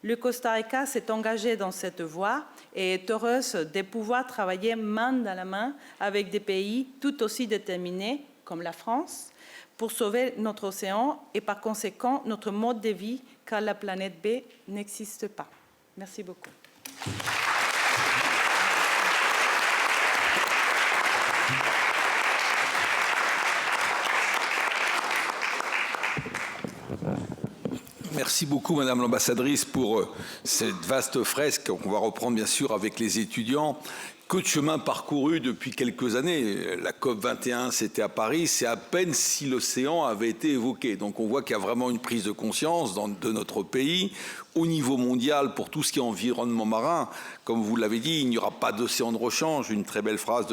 Le Costa Rica s'est engagé dans cette voie et est heureuse de pouvoir travailler main dans la main avec des pays tout aussi déterminés comme la France pour sauver notre océan et par conséquent notre mode de vie, car la planète B n'existe pas. Merci beaucoup. Merci beaucoup, Madame l'ambassadrice, pour cette vaste fresque qu'on va reprendre, bien sûr, avec les étudiants. Que de chemin parcouru depuis quelques années. La COP21, c'était à Paris. C'est à peine si l'océan avait été évoqué. Donc, on voit qu'il y a vraiment une prise de conscience de notre pays, au niveau mondial, pour tout ce qui est environnement marin. Comme vous l'avez dit, il n'y aura pas d'océan de rechange. Une très belle phrase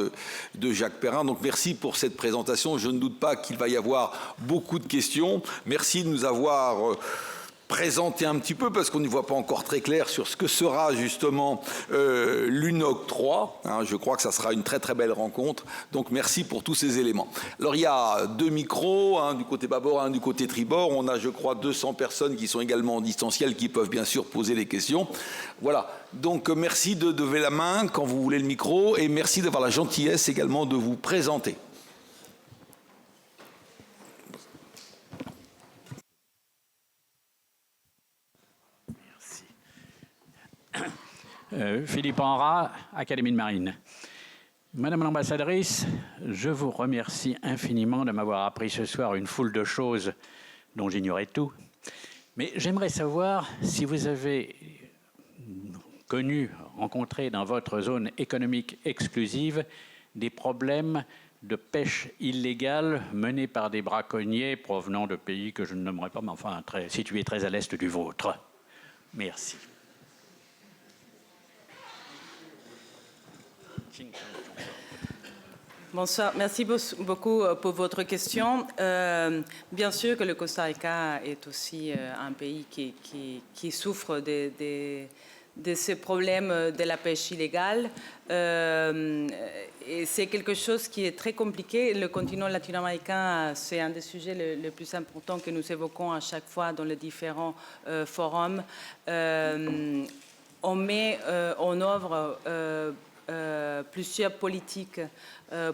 de Jacques Perrin. Donc, merci pour cette présentation. Je ne doute pas qu'il va y avoir beaucoup de questions. Merci de nous avoir présenter un petit peu, parce qu'on n'y voit pas encore très clair sur ce que sera justement l'UNOC 3. Je crois que ça sera une très très belle rencontre. Donc merci pour tous ces éléments. Alors il y a 2 micros, un du côté bâbord, un du côté tribord. On a, je crois, 200 personnes qui sont également en distanciel, qui peuvent bien sûr poser des questions. Voilà. Donc merci de lever la main quand vous voulez le micro, et merci d'avoir la gentillesse également de vous présenter. Philippe Enrat, Académie de Marine. Madame l'ambassadrice, je vous remercie infiniment de m'avoir appris ce soir une foule de choses dont j'ignorais tout. Mais j'aimerais savoir si vous avez rencontré dans votre zone économique exclusive des problèmes de pêche illégale menée par des braconniers provenant de pays que je ne nommerai pas, mais enfin situés très à l'est du vôtre. Merci. Bonsoir, merci beaucoup pour votre question. Bien sûr que le Costa Rica est aussi un pays qui souffre de ces problèmes de la pêche illégale. Et c'est quelque chose qui est très compliqué. Le continent latino-américain, c'est un des sujets les plus importants que nous évoquons à chaque fois dans les différents forums. On met en œuvre plusieurs politiques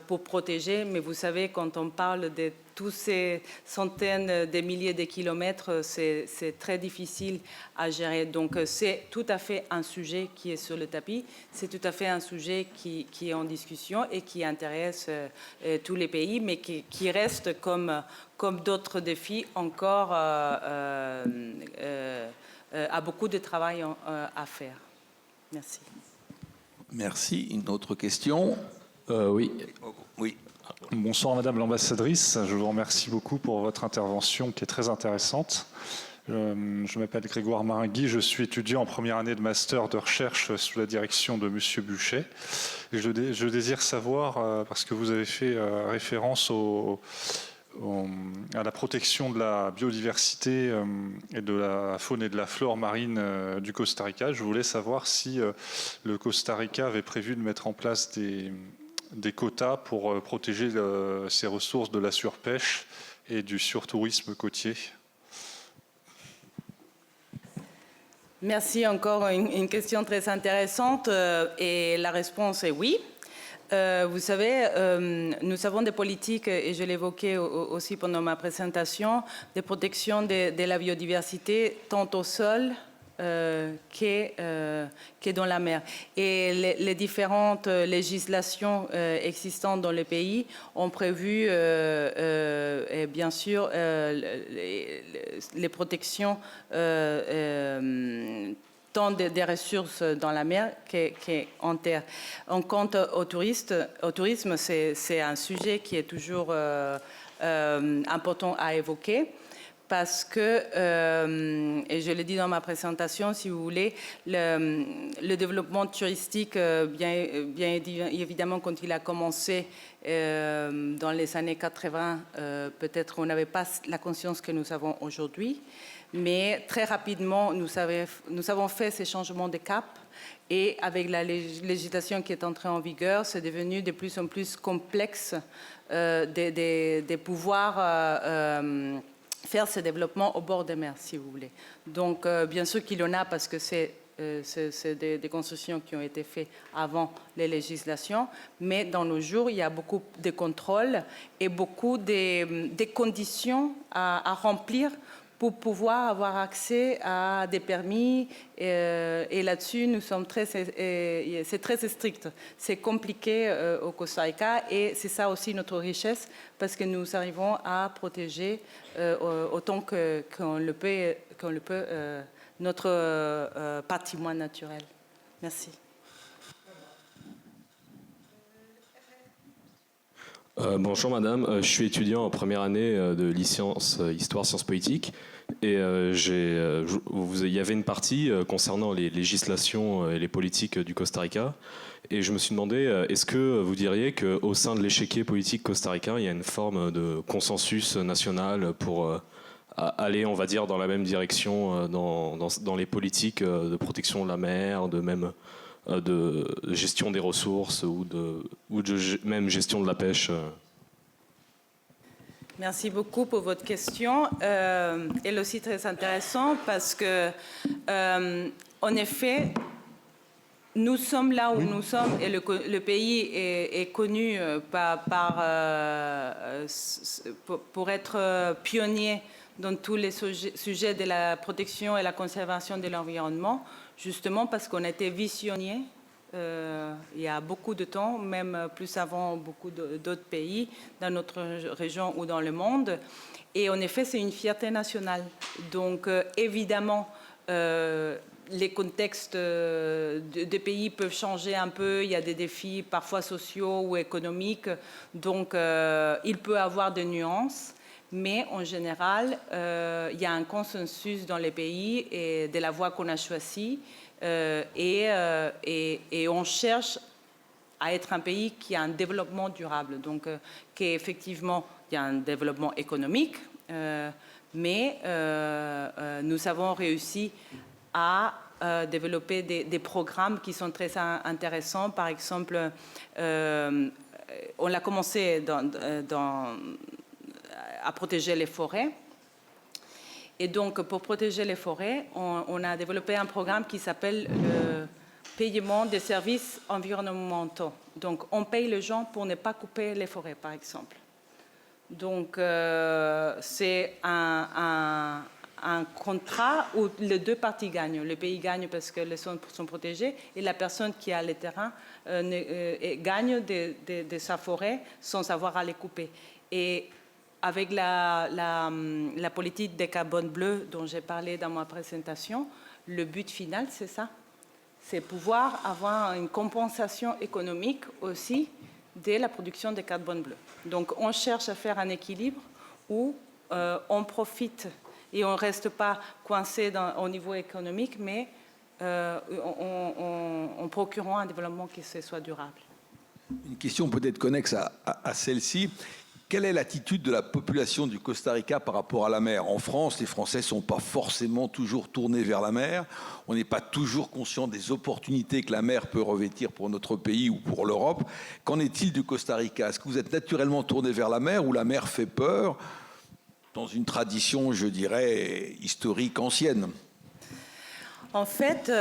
pour protéger, mais vous savez, quand on parle de tous ces centaines de milliers de kilomètres, c'est très difficile à gérer. Donc c'est tout à fait un sujet qui est sur le tapis, c'est tout à fait un sujet qui est en discussion et qui intéresse tous les pays, mais qui reste comme d'autres défis encore a beaucoup de travail à faire. Merci. Merci. Une autre question? Oui. Oui. Bonsoir Madame l'ambassadrice, je vous remercie beaucoup pour votre intervention qui est très intéressante. Je m'appelle Grégoire Maringui, je suis étudiant en première année de master de recherche sous la direction de Monsieur Buchet. Et je désire savoir, parce que vous avez fait référence à la protection de la biodiversité et de la faune et de la flore marine du Costa Rica. Je voulais savoir si le Costa Rica avait prévu de mettre en place des quotas pour protéger ces ressources de la surpêche et du surtourisme côtier. Merci, encore une question très intéressante et la réponse est oui. Vous savez, nous avons des politiques, et je l'évoquais aussi pendant ma présentation, de protection de la biodiversité tant au sol que dans la mer. Et les différentes législations existantes dans le pays ont prévu, bien sûr, les protections tant des ressources dans la mer qu'en terre. En compte au tourisme, c'est un sujet qui est toujours important à évoquer. Parce que, et je l'ai dit dans ma présentation, si vous voulez, le développement touristique, bien évidemment, quand il a commencé dans les années 80, peut-être on n'avait pas la conscience que nous avons aujourd'hui, mais très rapidement, nous avons fait ces changements de cap. Et avec la législation qui est entrée en vigueur, c'est devenu de plus en plus complexe de pouvoir faire ce développement au bord des mers, si vous voulez. Donc, bien sûr qu'il y en a parce que c'est des constructions qui ont été faites avant les législations, mais dans nos jours, il y a beaucoup de contrôles et beaucoup de conditions à remplir pour pouvoir avoir accès à des permis. Et là-dessus, nous sommes c'est très strict. C'est compliqué au Costa Rica et c'est ça aussi notre richesse parce que nous arrivons à protéger autant qu'on le peut notre patrimoine naturel. Merci. Bonjour madame, je suis étudiant en première année de licence Histoire Sciences Politiques et il y avait une partie concernant les législations et les politiques du Costa Rica et je me suis demandé, est-ce que vous diriez qu'au sein de l'échiquier politique costaricain, il y a une forme de consensus national pour aller, on va dire, dans la même direction dans les politiques de protection de la mer, de gestion des ressources ou de même gestion de la pêche. Merci beaucoup pour votre question. Elle est aussi très intéressante parce que, en effet, nous sommes là où nous sommes et le pays est connu pour être pionnier dans tous les sujets de la protection et la conservation de l'environnement, justement parce qu'on était visionnaires il y a beaucoup de temps, même plus avant beaucoup d'autres pays dans notre région ou dans le monde. Et en effet, c'est une fierté nationale. Donc, évidemment, les contextes des pays peuvent changer un peu. Il y a des défis parfois sociaux ou économiques. Donc, il peut y avoir des nuances. Mais en général, il y a un consensus dans les pays et de la voie qu'on a choisie. Et on cherche à être un pays qui a un développement durable. Donc, qu'effectivement, il y a un développement économique, mais nous avons réussi à développer des programmes qui sont très intéressants. Par exemple, on a commencé à protéger les forêts. Et donc, pour protéger les forêts, on a développé un programme qui s'appelle le paiement des services environnementaux. Donc, on paye les gens pour ne pas couper les forêts, par exemple. Donc, c'est un contrat où les deux parties gagnent. Le pays gagne parce que les sols sont protégés et la personne qui a le terrain gagne de sa forêt sans avoir à les couper. Et avec la politique des carbone bleu dont j'ai parlé dans ma présentation, le but final, c'est ça. C'est pouvoir avoir une compensation économique aussi de la production de carbone bleu. Donc, on cherche à faire un équilibre où on profite et on ne reste pas coincé au niveau économique, mais en procurant un développement qui soit durable. Une question peut-être connexe à celle-ci. Quelle est l'attitude de la population du Costa Rica par rapport à la mer? En France, les Français ne sont pas forcément toujours tournés vers la mer. On n'est pas toujours conscient des opportunités que la mer peut revêtir pour notre pays ou pour l'Europe. Qu'en est-il du Costa Rica? Est-ce que vous êtes naturellement tourné vers la mer ou la mer fait peur dans une tradition, je dirais, historique ancienne? En fait,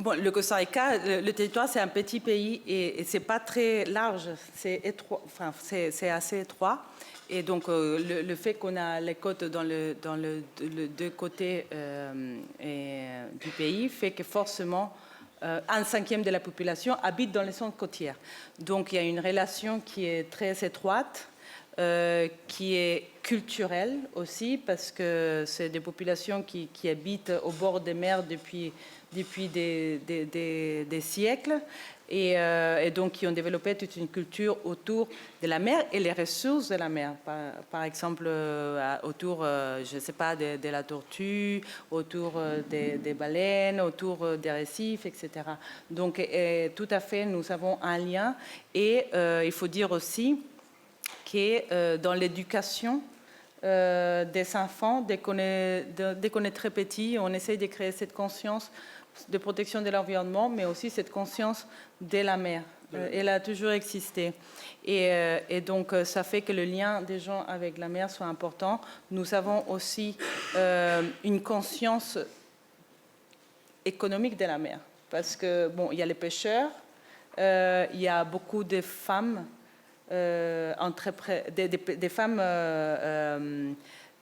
le Costa Rica, le territoire, c'est un petit pays et c'est pas très large, c'est étroit, enfin, c'est assez étroit. Et donc, le fait qu'on a les côtes dans les deux côtés du pays fait que forcément, un cinquième de la population habite dans les zones côtières. Donc, il y a une relation qui est très étroite, qui est culturelle aussi, parce que c'est des populations qui habitent au bord des mers depuis des siècles et donc qui ont développé toute une culture autour de la mer et les ressources de la mer. Par exemple, autour, je ne sais pas, de la tortue, autour des baleines, autour des récifs, etc. Donc, tout à fait, nous avons un lien et il faut dire aussi que dans l'éducation des enfants, dès qu'on est très petit, on essaye de créer cette conscience de protection de l'environnement, mais aussi cette conscience de la mer. Elle a toujours existé. Et donc, ça fait que le lien des gens avec la mer soit important. Nous avons aussi une conscience économique de la mer. Parce que, bon, il y a les pêcheurs, il y a beaucoup de femmes, des femmes,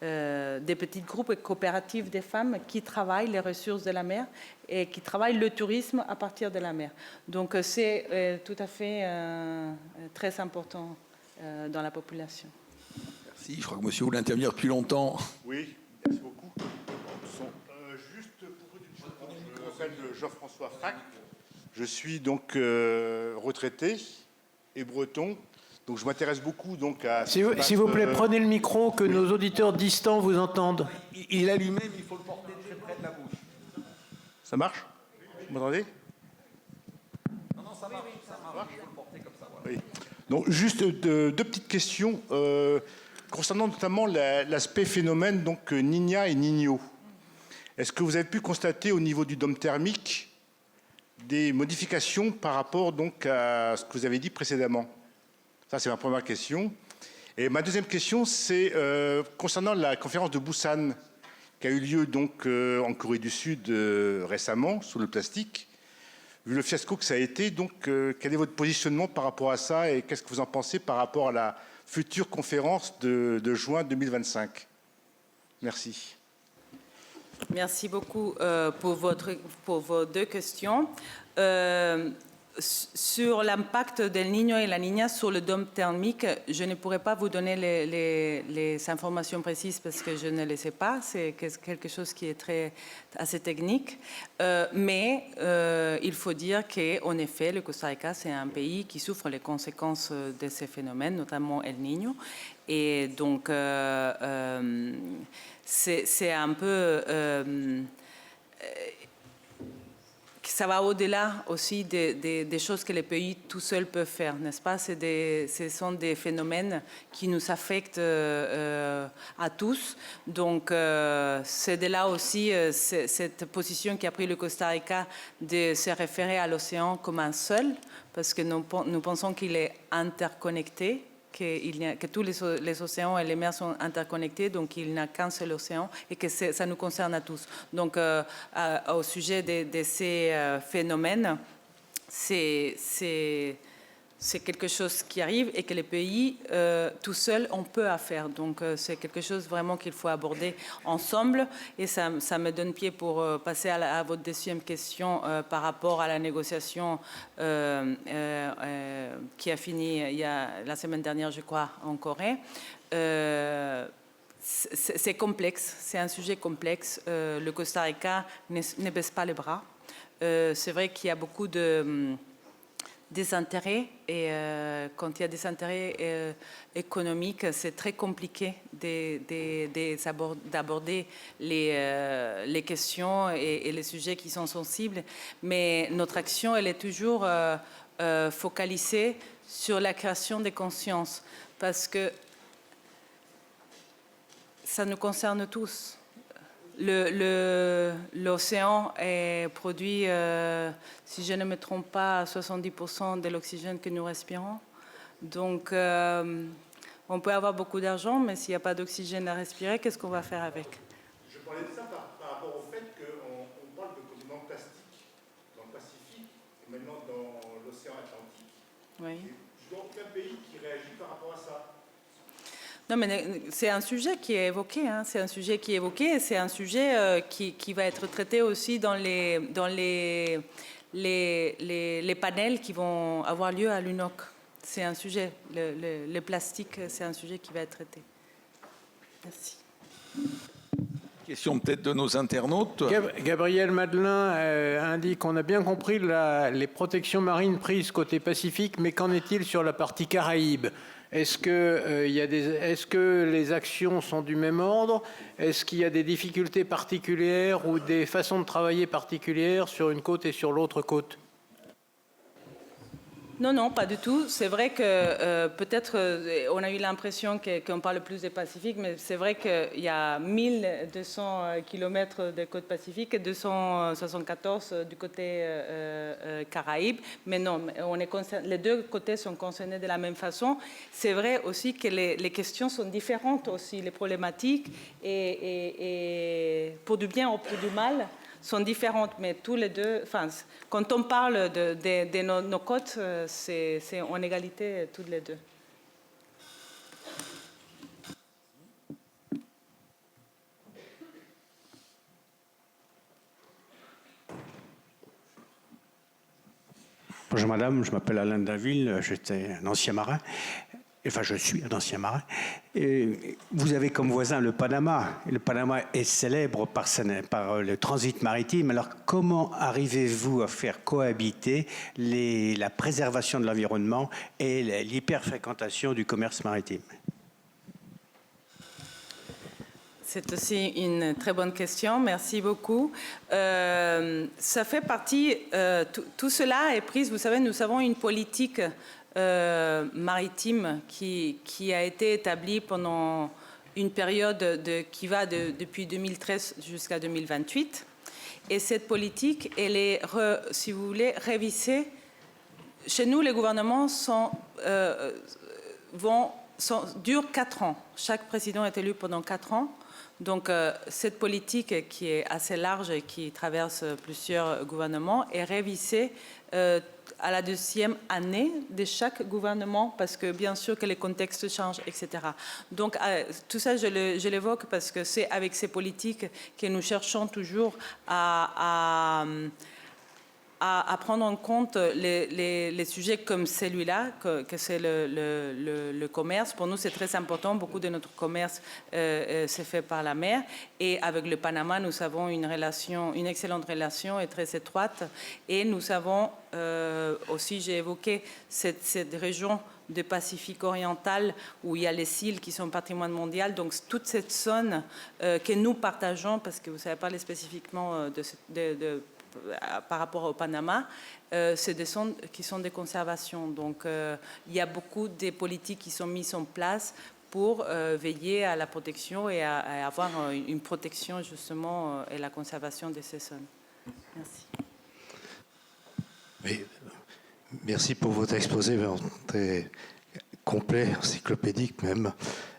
des petits groupes coopératifs des femmes qui travaillent les ressources de la mer et qui travaillent le tourisme à partir de la mer. Donc c'est tout à fait très important dans la population. Merci. Je crois que monsieur voulait intervenir depuis longtemps. Oui, merci beaucoup. Juste pour une chose, je m'appelle Jean-François Frac. Je suis donc retraité et breton. Donc je m'intéresse beaucoup donc à... S'il vous plaît, prenez le micro, que nos auditeurs distants vous entendent. Il a lui-même, il faut le porter très près de la bouche. Ça marche? Vous m'entendez? Non, ça marche, ça marche. Il faut le porter comme ça. Voilà. Oui. Donc juste deux petites questions concernant notamment l'aspect phénomène donc Niña et Niño. Est-ce que vous avez pu constater au niveau du dôme thermique des modifications par rapport donc à ce que vous avez dit précédemment? Ça, c'est ma première question. Et ma deuxième question, c'est concernant la conférence de Busan qui a eu lieu donc en Corée du Sud récemment sur le plastique. Vu le fiasco que ça a été, donc quel est votre positionnement par rapport à ça et qu'est-ce que vous en pensez par rapport à la future conférence de juin 2025? Merci. Merci beaucoup pour vos deux questions. Sur l'impact del Niño et la Niña sur le dôme thermique, je ne pourrais pas vous donner les informations précises parce que je ne les sais pas. C'est quelque chose qui est assez technique. Mais il faut dire qu'en effet, le Costa Rica, c'est un pays qui souffre les conséquences de ces phénomènes, notamment El Niño. Et donc, c'est un peu... ça va au-delà aussi des choses que les pays tout seuls peuvent faire, n'est-ce pas? Ce sont des phénomènes qui nous affectent à tous. Donc, c'est de là aussi cette position qu'a pris le Costa Rica de se référer à l'océan comme un seul, parce que nous pensons qu'il est interconnecté, que tous les océans et les mers sont interconnectés, donc il n'y a qu'un seul océan et que ça nous concerne à tous. Donc, au sujet de ces phénomènes, c'est quelque chose qui arrive et que les pays, tout seuls, on peut faire. Donc, c'est quelque chose vraiment qu'il faut aborder ensemble. Et ça me donne pied pour passer à votre deuxième question par rapport à la négociation qui a fini la semaine dernière, je crois, en Corée. C'est complexe, c'est un sujet complexe. Le Costa Rica ne baisse pas les bras. C'est vrai qu'il y a beaucoup des intérêts et quand il y a des intérêts économiques, c'est très compliqué d'aborder les questions et les sujets qui sont sensibles. Mais notre action, elle est toujours focalisée sur la création des consciences parce que ça nous concerne tous. L'océan produit, si je ne me trompe pas, 70% de l'oxygène que nous respirons. Donc, on peut avoir beaucoup d'argent, mais s'il n'y a pas d'oxygène à respirer, qu'est-ce qu'on va faire avec? Je parlais de ça par rapport au fait qu'on parle de continent plastique dans le Pacifique et maintenant dans l'océan Atlantique. Oui. Je vois aucun pays qui réagit par rapport à ça. Non, mais c'est un sujet qui est évoqué. Hein. C'est un sujet qui est évoqué et c'est un sujet qui va être traité aussi dans les panels qui vont avoir lieu à l'UNOC. C'est un sujet. Le plastique, c'est un sujet qui va être traité. Merci. Question peut-être de nos internautes. Gabriel Madelin indique qu'on a bien compris les protections marines prises côté Pacifique, mais qu'en est-il sur la partie Caraïbes? Est-ce que les actions sont du même ordre? Est-ce qu'il y a des difficultés particulières ou des façons de travailler particulières sur une côte et sur l'autre côte? Non, non, pas du tout. C'est vrai que peut-être on a eu l'impression qu'on parle plus des Pacifiques, mais c'est vrai qu'il y a 1200 km de côte pacifique et 274 du côté Caraïbes. Mais non, les deux côtés sont concernés de la même façon. C'est vrai aussi que les questions sont différentes aussi, les problématiques, et pour du bien ou pour du mal, sont différentes, mais tous les deux, enfin, quand on parle de nos côtes, c'est en égalité toutes les deux. Bonjour madame, je m'appelle Alain Daville, j'étais un ancien marin. Enfin, je suis un ancien marin. Et vous avez comme voisin le Panama. Le Panama est célèbre par le transit maritime. Alors, comment arrivez-vous à faire cohabiter la préservation de l'environnement et l'hyperfréquentation du commerce maritime? C'est aussi une très bonne question. Merci beaucoup. Ça fait partie... tout cela est pris... Vous savez, nous avons une politique... maritime qui a été établie pendant une période qui va depuis 2013 jusqu'à 2028. Et cette politique, elle est, si vous voulez, révisée. Chez nous, les gouvernements durent 4 ans. Chaque président est élu pendant 4 ans. Donc, cette politique qui est assez large et qui traverse plusieurs gouvernements est révisée à la deuxième année de chaque gouvernement, parce que bien sûr que les contextes changent, etc. Donc tout ça, je l'évoque parce que c'est avec ces politiques que nous cherchons toujours à prendre en compte les sujets comme celui-là, que c'est le commerce. Pour nous, c'est très important. Beaucoup de notre commerce c'est fait par la mer. Et avec le Panama, nous avons une excellente relation et très étroite. Et nous avons aussi, j'ai évoqué cette région du Pacifique oriental où il y a les îles qui sont patrimoine mondial. Donc, toute cette zone que nous partageons, parce que vous savez parler spécifiquement par rapport au Panama, c'est des zones qui sont de conservation. Donc, il y a beaucoup de politiques qui sont mises en place pour veiller à la protection et à avoir une protection, justement, et la conservation de ces zones. Merci. Oui, merci pour votre exposé, très complet, encyclopédique même.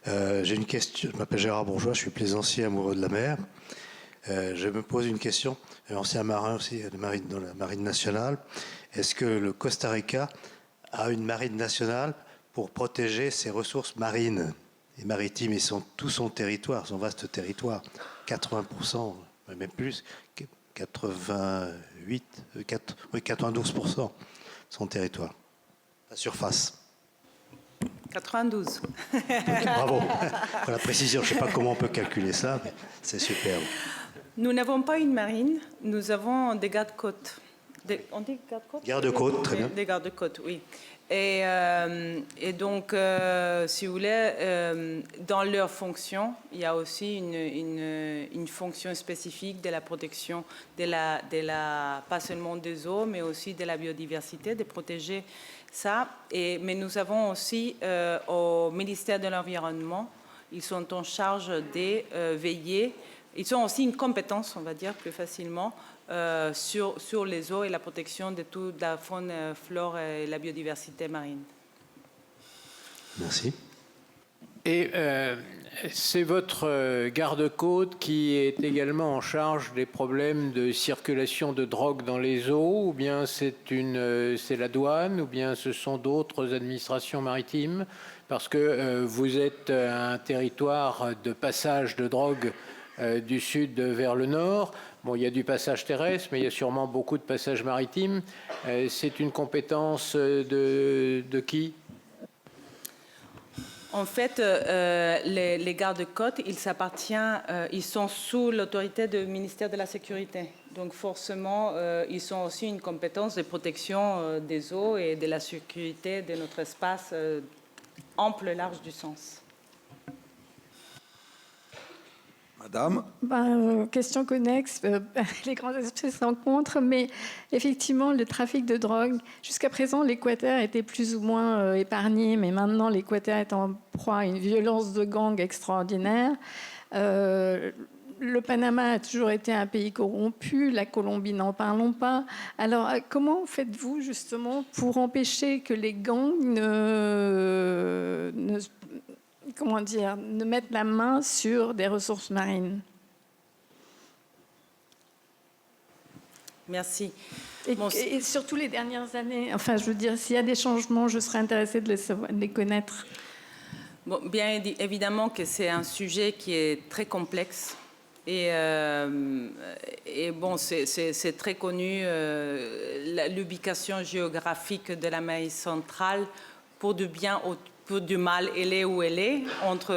J'ai une question. Je m'appelle Gérard Bourgeois, je suis plaisancier amoureux de la mer. Je me pose une question, ancien marin aussi dans la marine nationale. Est-ce que le Costa Rica a une marine nationale pour protéger ses ressources marines et maritimes et tout son territoire, son vaste territoire, 80%, même plus, 92% de son territoire, la surface. 92. Bravo pour la précision. Je ne sais pas comment on peut calculer ça, mais c'est superbe. Nous n'avons pas une marine, nous avons des gardes-côtes. On dit gardes-côtes ? Gardes-côtes, très bien. Des gardes-côtes, oui. Et donc, si vous voulez, dans leur fonction, il y a aussi une fonction spécifique de la protection pas seulement des eaux, mais aussi de la biodiversité, de protéger ça. Mais nous avons aussi au ministère de l'Environnement, ils sont en charge de veiller. Ils ont aussi une compétence, on va dire plus facilement, sur les eaux et la protection de toute la faune, flore et la biodiversité marine. Merci. Et c'est votre garde-côte qui est également en charge des problèmes de circulation de drogue dans les eaux, ou bien c'est la douane, ou bien ce sont d'autres administrations maritimes, parce que vous êtes un territoire de passage de drogue du sud vers le nord. Bon, il y a du passage terrestre, mais il y a sûrement beaucoup de passages maritimes. C'est une compétence de qui ? En fait, les gardes-côtes, ils sont sous l'autorité du ministère de la Sécurité. Donc forcément, ils ont aussi une compétence de protection des eaux et de la sécurité de notre espace ample et large du sens. Madame ? Question connexe, les grands esprits se rencontrent, mais effectivement, le trafic de drogue, jusqu'à présent, l'Équateur était plus ou moins épargné, mais maintenant, l'Équateur est en proie à une violence de gang extraordinaire. Le Panama a toujours été un pays corrompu, la Colombie, n'en parlons pas. Alors, comment faites-vous justement pour empêcher que les gangs ne mettre la main sur des ressources marines? Merci. Et surtout les dernières années, enfin, je veux dire, s'il y a des changements, je serais intéressée de les connaître. Bon, bien évidemment que c'est un sujet qui est très complexe. Et bon, c'est très connu, l'ubication géographique de l'Amérique centrale pour du bien pour du mal, elle est où elle est, entre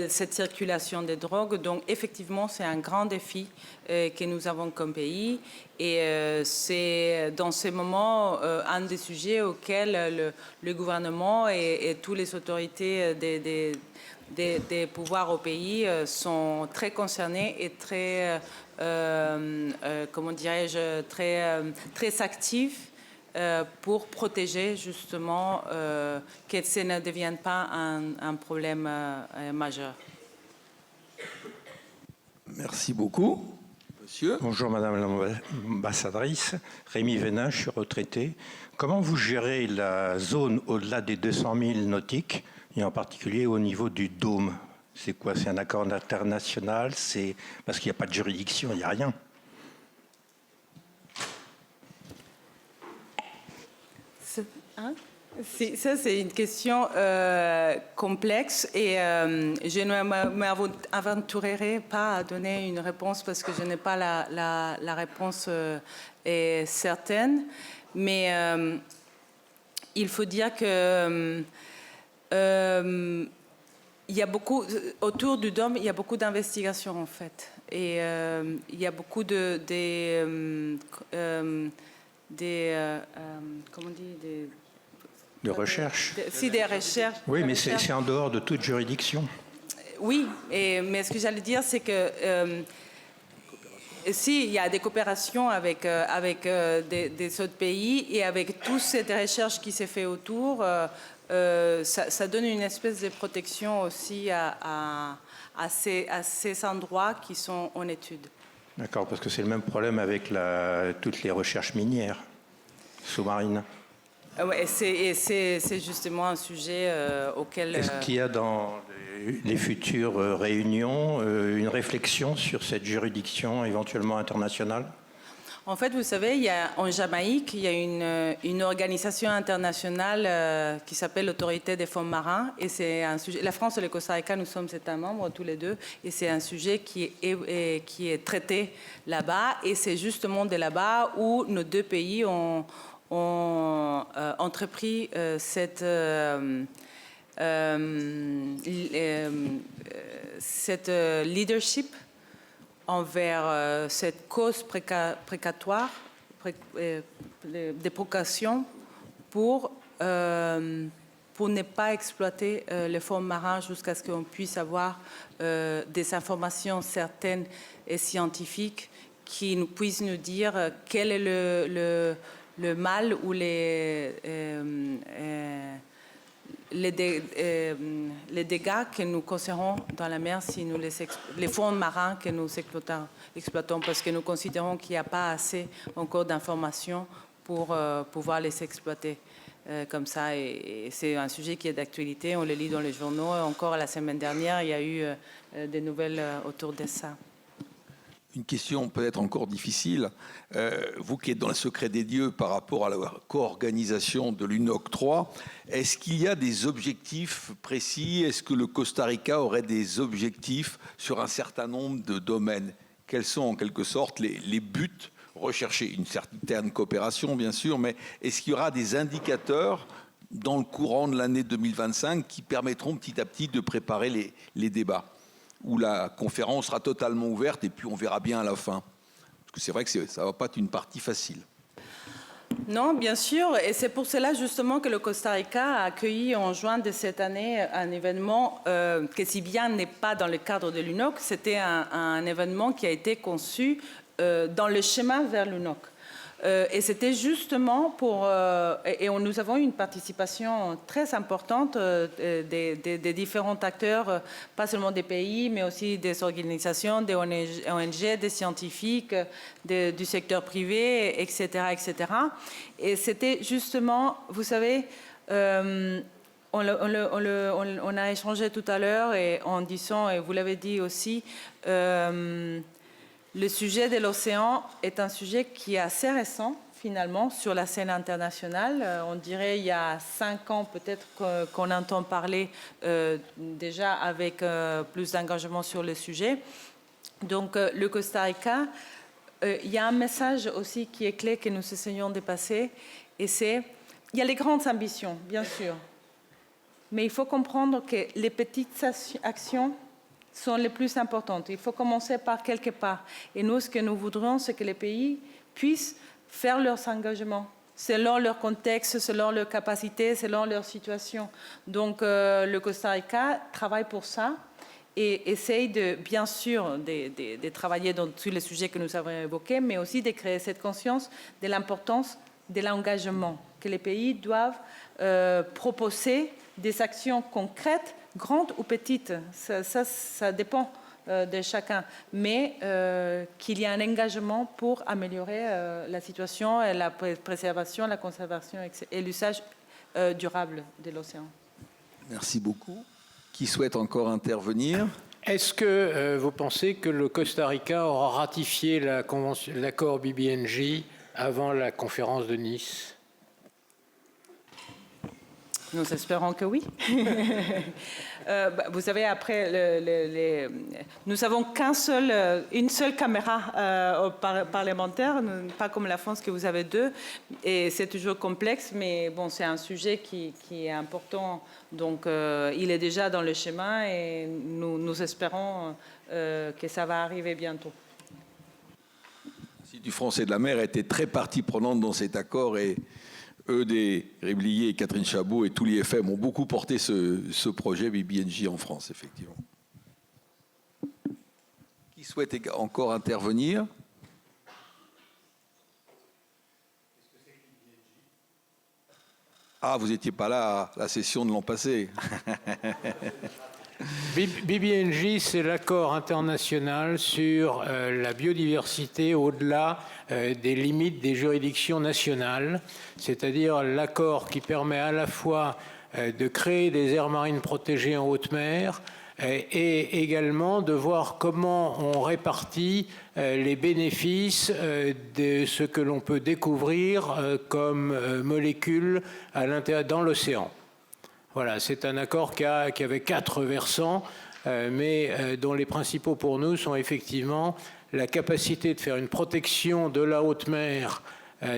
cette circulation des drogues. Donc, effectivement, c'est un grand défi que nous avons comme pays. Et c'est dans ces moments un des sujets auxquels le gouvernement et toutes les autorités des pouvoirs au pays sont très concernés et très, comment dirais-je, très actifs pour protéger justement que ça ne devienne pas un problème majeur. Merci beaucoup. Monsieur. Bonjour Madame l'ambassadrice, Rémi Vénin, je suis retraité. Comment vous gérez la zone au-delà des 200 000 nautiques et en particulier au niveau du dôme? C'est quoi? C'est un accord international? C'est parce qu'il n'y a pas de juridiction, il n'y a rien. Ça, c'est une question complexe et je ne m'aventurerai pas à donner une réponse parce que je n'ai pas la réponse certaine. Mais il faut dire que il y a beaucoup, autour du Dôme, il y a beaucoup d'investigations en fait. Et il y a beaucoup comment on dit de recherche. Des recherches. Oui, mais c'est en dehors de toute juridiction. Oui, mais ce que j'allais dire, c'est que si, il y a des coopérations avec des autres pays et avec toutes ces recherches qui s'est fait autour, ça donne une espèce de protection aussi à ces endroits qui sont en étude. D'accord, parce que c'est le même problème avec toutes les recherches minières sous-marines. Ouais, c'est justement un sujet auquel... Est-ce qu'il y a dans les futures réunions une réflexion sur cette juridiction éventuellement internationale? En fait, vous savez, en Jamaïque, il y a une organisation internationale qui s'appelle l'Autorité des fonds marins. Et c'est un sujet. La France et le Costa Rica, nous sommes États membres tous les deux. Et c'est un sujet qui est traité là-bas. Et c'est justement de là-bas où nos deux pays ont entrepris cette leadership envers cette cause précatoire, des précautions pour ne pas exploiter les fonds marins jusqu'à ce qu'on puisse avoir des informations certaines et scientifiques qui nous puissent nous dire quel est le mal ou les dégâts que nous causerons dans la mer si nous les fonds marins que nous exploitons parce que nous considérons qu'il n'y a pas assez encore d'informations pour pouvoir les exploiter comme ça. Et c'est un sujet qui est d'actualité, on le lit dans les journaux. Encore la semaine dernière, il y a eu des nouvelles autour de ça. Une question peut-être encore difficile. Vous qui êtes dans le secret des dieux par rapport à la co-organisation de l'UNOC 3, est-ce qu'il y a des objectifs précis? Est-ce que le Costa Rica aurait des objectifs sur un certain nombre de domaines? Quels sont en quelque sorte les buts recherchés? Une certaine coopération, bien sûr, mais est-ce qu'il y aura des indicateurs dans le courant de l'année 2025 qui permettront petit à petit de préparer les débats, où la conférence sera totalement ouverte et puis on verra bien à la fin? Parce que c'est vrai que ça ne va pas être une partie facile. Non, bien sûr, et c'est pour cela justement que le Costa Rica a accueilli en juin de cette année un événement qui, si bien n'est pas dans le cadre de l'UNOC, c'était un événement qui a été conçu dans le chemin vers l'UNOC. Et c'était justement pour... nous avons eu une participation très importante des différents acteurs, pas seulement des pays, mais aussi des organisations, des ONG, des scientifiques, du secteur privé, etc., etc. Et c'était justement, vous savez, on a échangé tout à l'heure et en disant, et vous l'avez dit aussi, le sujet de l'océan est un sujet qui est assez récent, finalement, sur la scène internationale. On dirait il y a 5 ans, peut-être, qu'on entend parler déjà avec plus d'engagement sur le sujet. Donc, le Costa Rica, il y a un message aussi qui est clé que nous essayons de passer, et c'est, il y a les grandes ambitions, bien sûr, mais il faut comprendre que les petites actions sont les plus importantes. Il faut commencer par quelque part. Et nous, ce que nous voudrions, c'est que les pays puissent faire leurs engagements selon leur contexte, selon leur capacité, selon leur situation. Donc, le Costa Rica travaille pour ça et essaye bien sûr de travailler dans tous les sujets que nous avons évoqués, mais aussi de créer cette conscience de l'importance de l'engagement, que les pays doivent proposer des actions concrètes, grandes ou petites, ça dépend de chacun, mais qu'il y ait un engagement pour améliorer la situation et la préservation, la conservation et l'usage durable de l'océan. Merci beaucoup. Qui souhaite encore intervenir? Est-ce que vous pensez que le Costa Rica aura ratifié l'accord BBNJ avant la conférence de Nice? Nous espérons que oui. Vous savez, après, nous avons une seule caméra parlementaire, pas comme la France que vous avez deux. Et c'est toujours complexe, mais bon, c'est un sujet qui est important. Donc, il est déjà dans le chemin et nous espérons que ça va arriver bientôt. L'Institut français de la mer était très partie prenante dans cet accord et Eudes Réblier et Catherine Chabot et tout l'IFM ont beaucoup porté ce projet BBNJ en France, effectivement. Qui souhaite encore intervenir? Ah, vous n'étiez pas là à la session de l'an passé. BBNJ, c'est l'accord international sur la biodiversité au-delà des limites des juridictions nationales, c'est-à-dire l'accord qui permet à la fois de créer des aires marines protégées en haute mer et également de voir comment on répartit les bénéfices de ce que l'on peut découvrir comme molécules dans l'océan. Voilà, c'est un accord qui avait 4 versants, mais dont les principaux pour nous sont effectivement la capacité de faire une protection de la haute mer,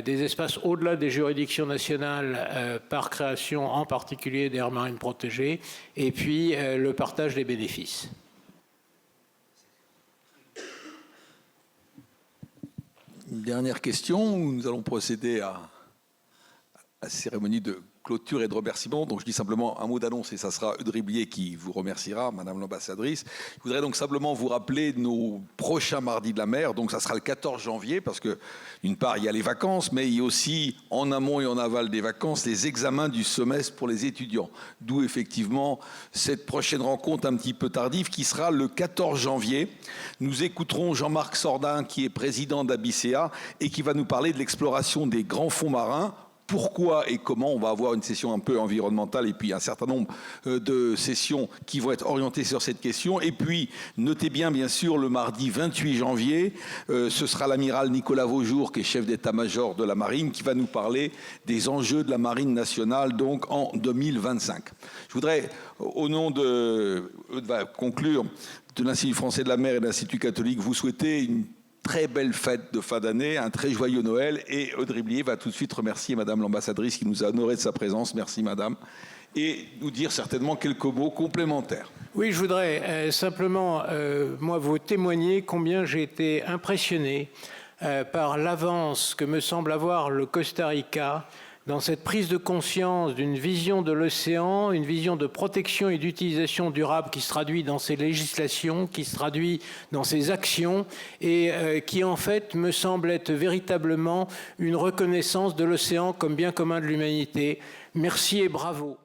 des espaces au-delà des juridictions nationales par création en particulier d'aires marines protégées, et puis le partage des bénéfices. Une dernière question, nous allons procéder à la cérémonie de clôture et de remerciement. Donc je dis simplement un mot d'annonce et ça sera Eudes Réblier qui vous remerciera, Madame l'ambassadrice. Je voudrais donc simplement vous rappeler nos prochains mardis de la mer. Donc ça sera le 14 janvier parce que d'une part il y a les vacances, mais il y a aussi en amont et en aval des vacances les examens du semestre pour les étudiants. D'où effectivement cette prochaine rencontre un petit peu tardive qui sera le 14 janvier. Nous écouterons Jean-Marc Sordin qui est président d'Abicea et qui va nous parler de l'exploration des grands fonds marins. Pourquoi et comment? On va avoir une session un peu environnementale et puis un certain nombre de sessions qui vont être orientées sur cette question. Et puis, notez bien sûr, le mardi 28 janvier, ce sera l'amiral Nicolas Vaujour, qui est chef d'état-major de la marine, qui va nous parler des enjeux de la marine nationale, donc en 2025. Je voudrais, au nom de conclure, de l'Institut français de la mer et de l'Institut catholique, vous souhaiter une très belle fête de fin d'année, un très joyeux Noël. Et Eudes Réblier va tout de suite remercier Madame l'ambassadrice qui nous a honoré de sa présence. Merci Madame. Et nous dire certainement quelques mots complémentaires. Oui, je voudrais simplement, moi, vous témoigner combien j'ai été impressionné par l'avance que me semble avoir le Costa Rica dans cette prise de conscience d'une vision de l'océan, une vision de protection et d'utilisation durable qui se traduit dans ses législations, qui se traduit dans ses actions et qui en fait me semble être véritablement une reconnaissance de l'océan comme bien commun de l'humanité. Merci et bravo.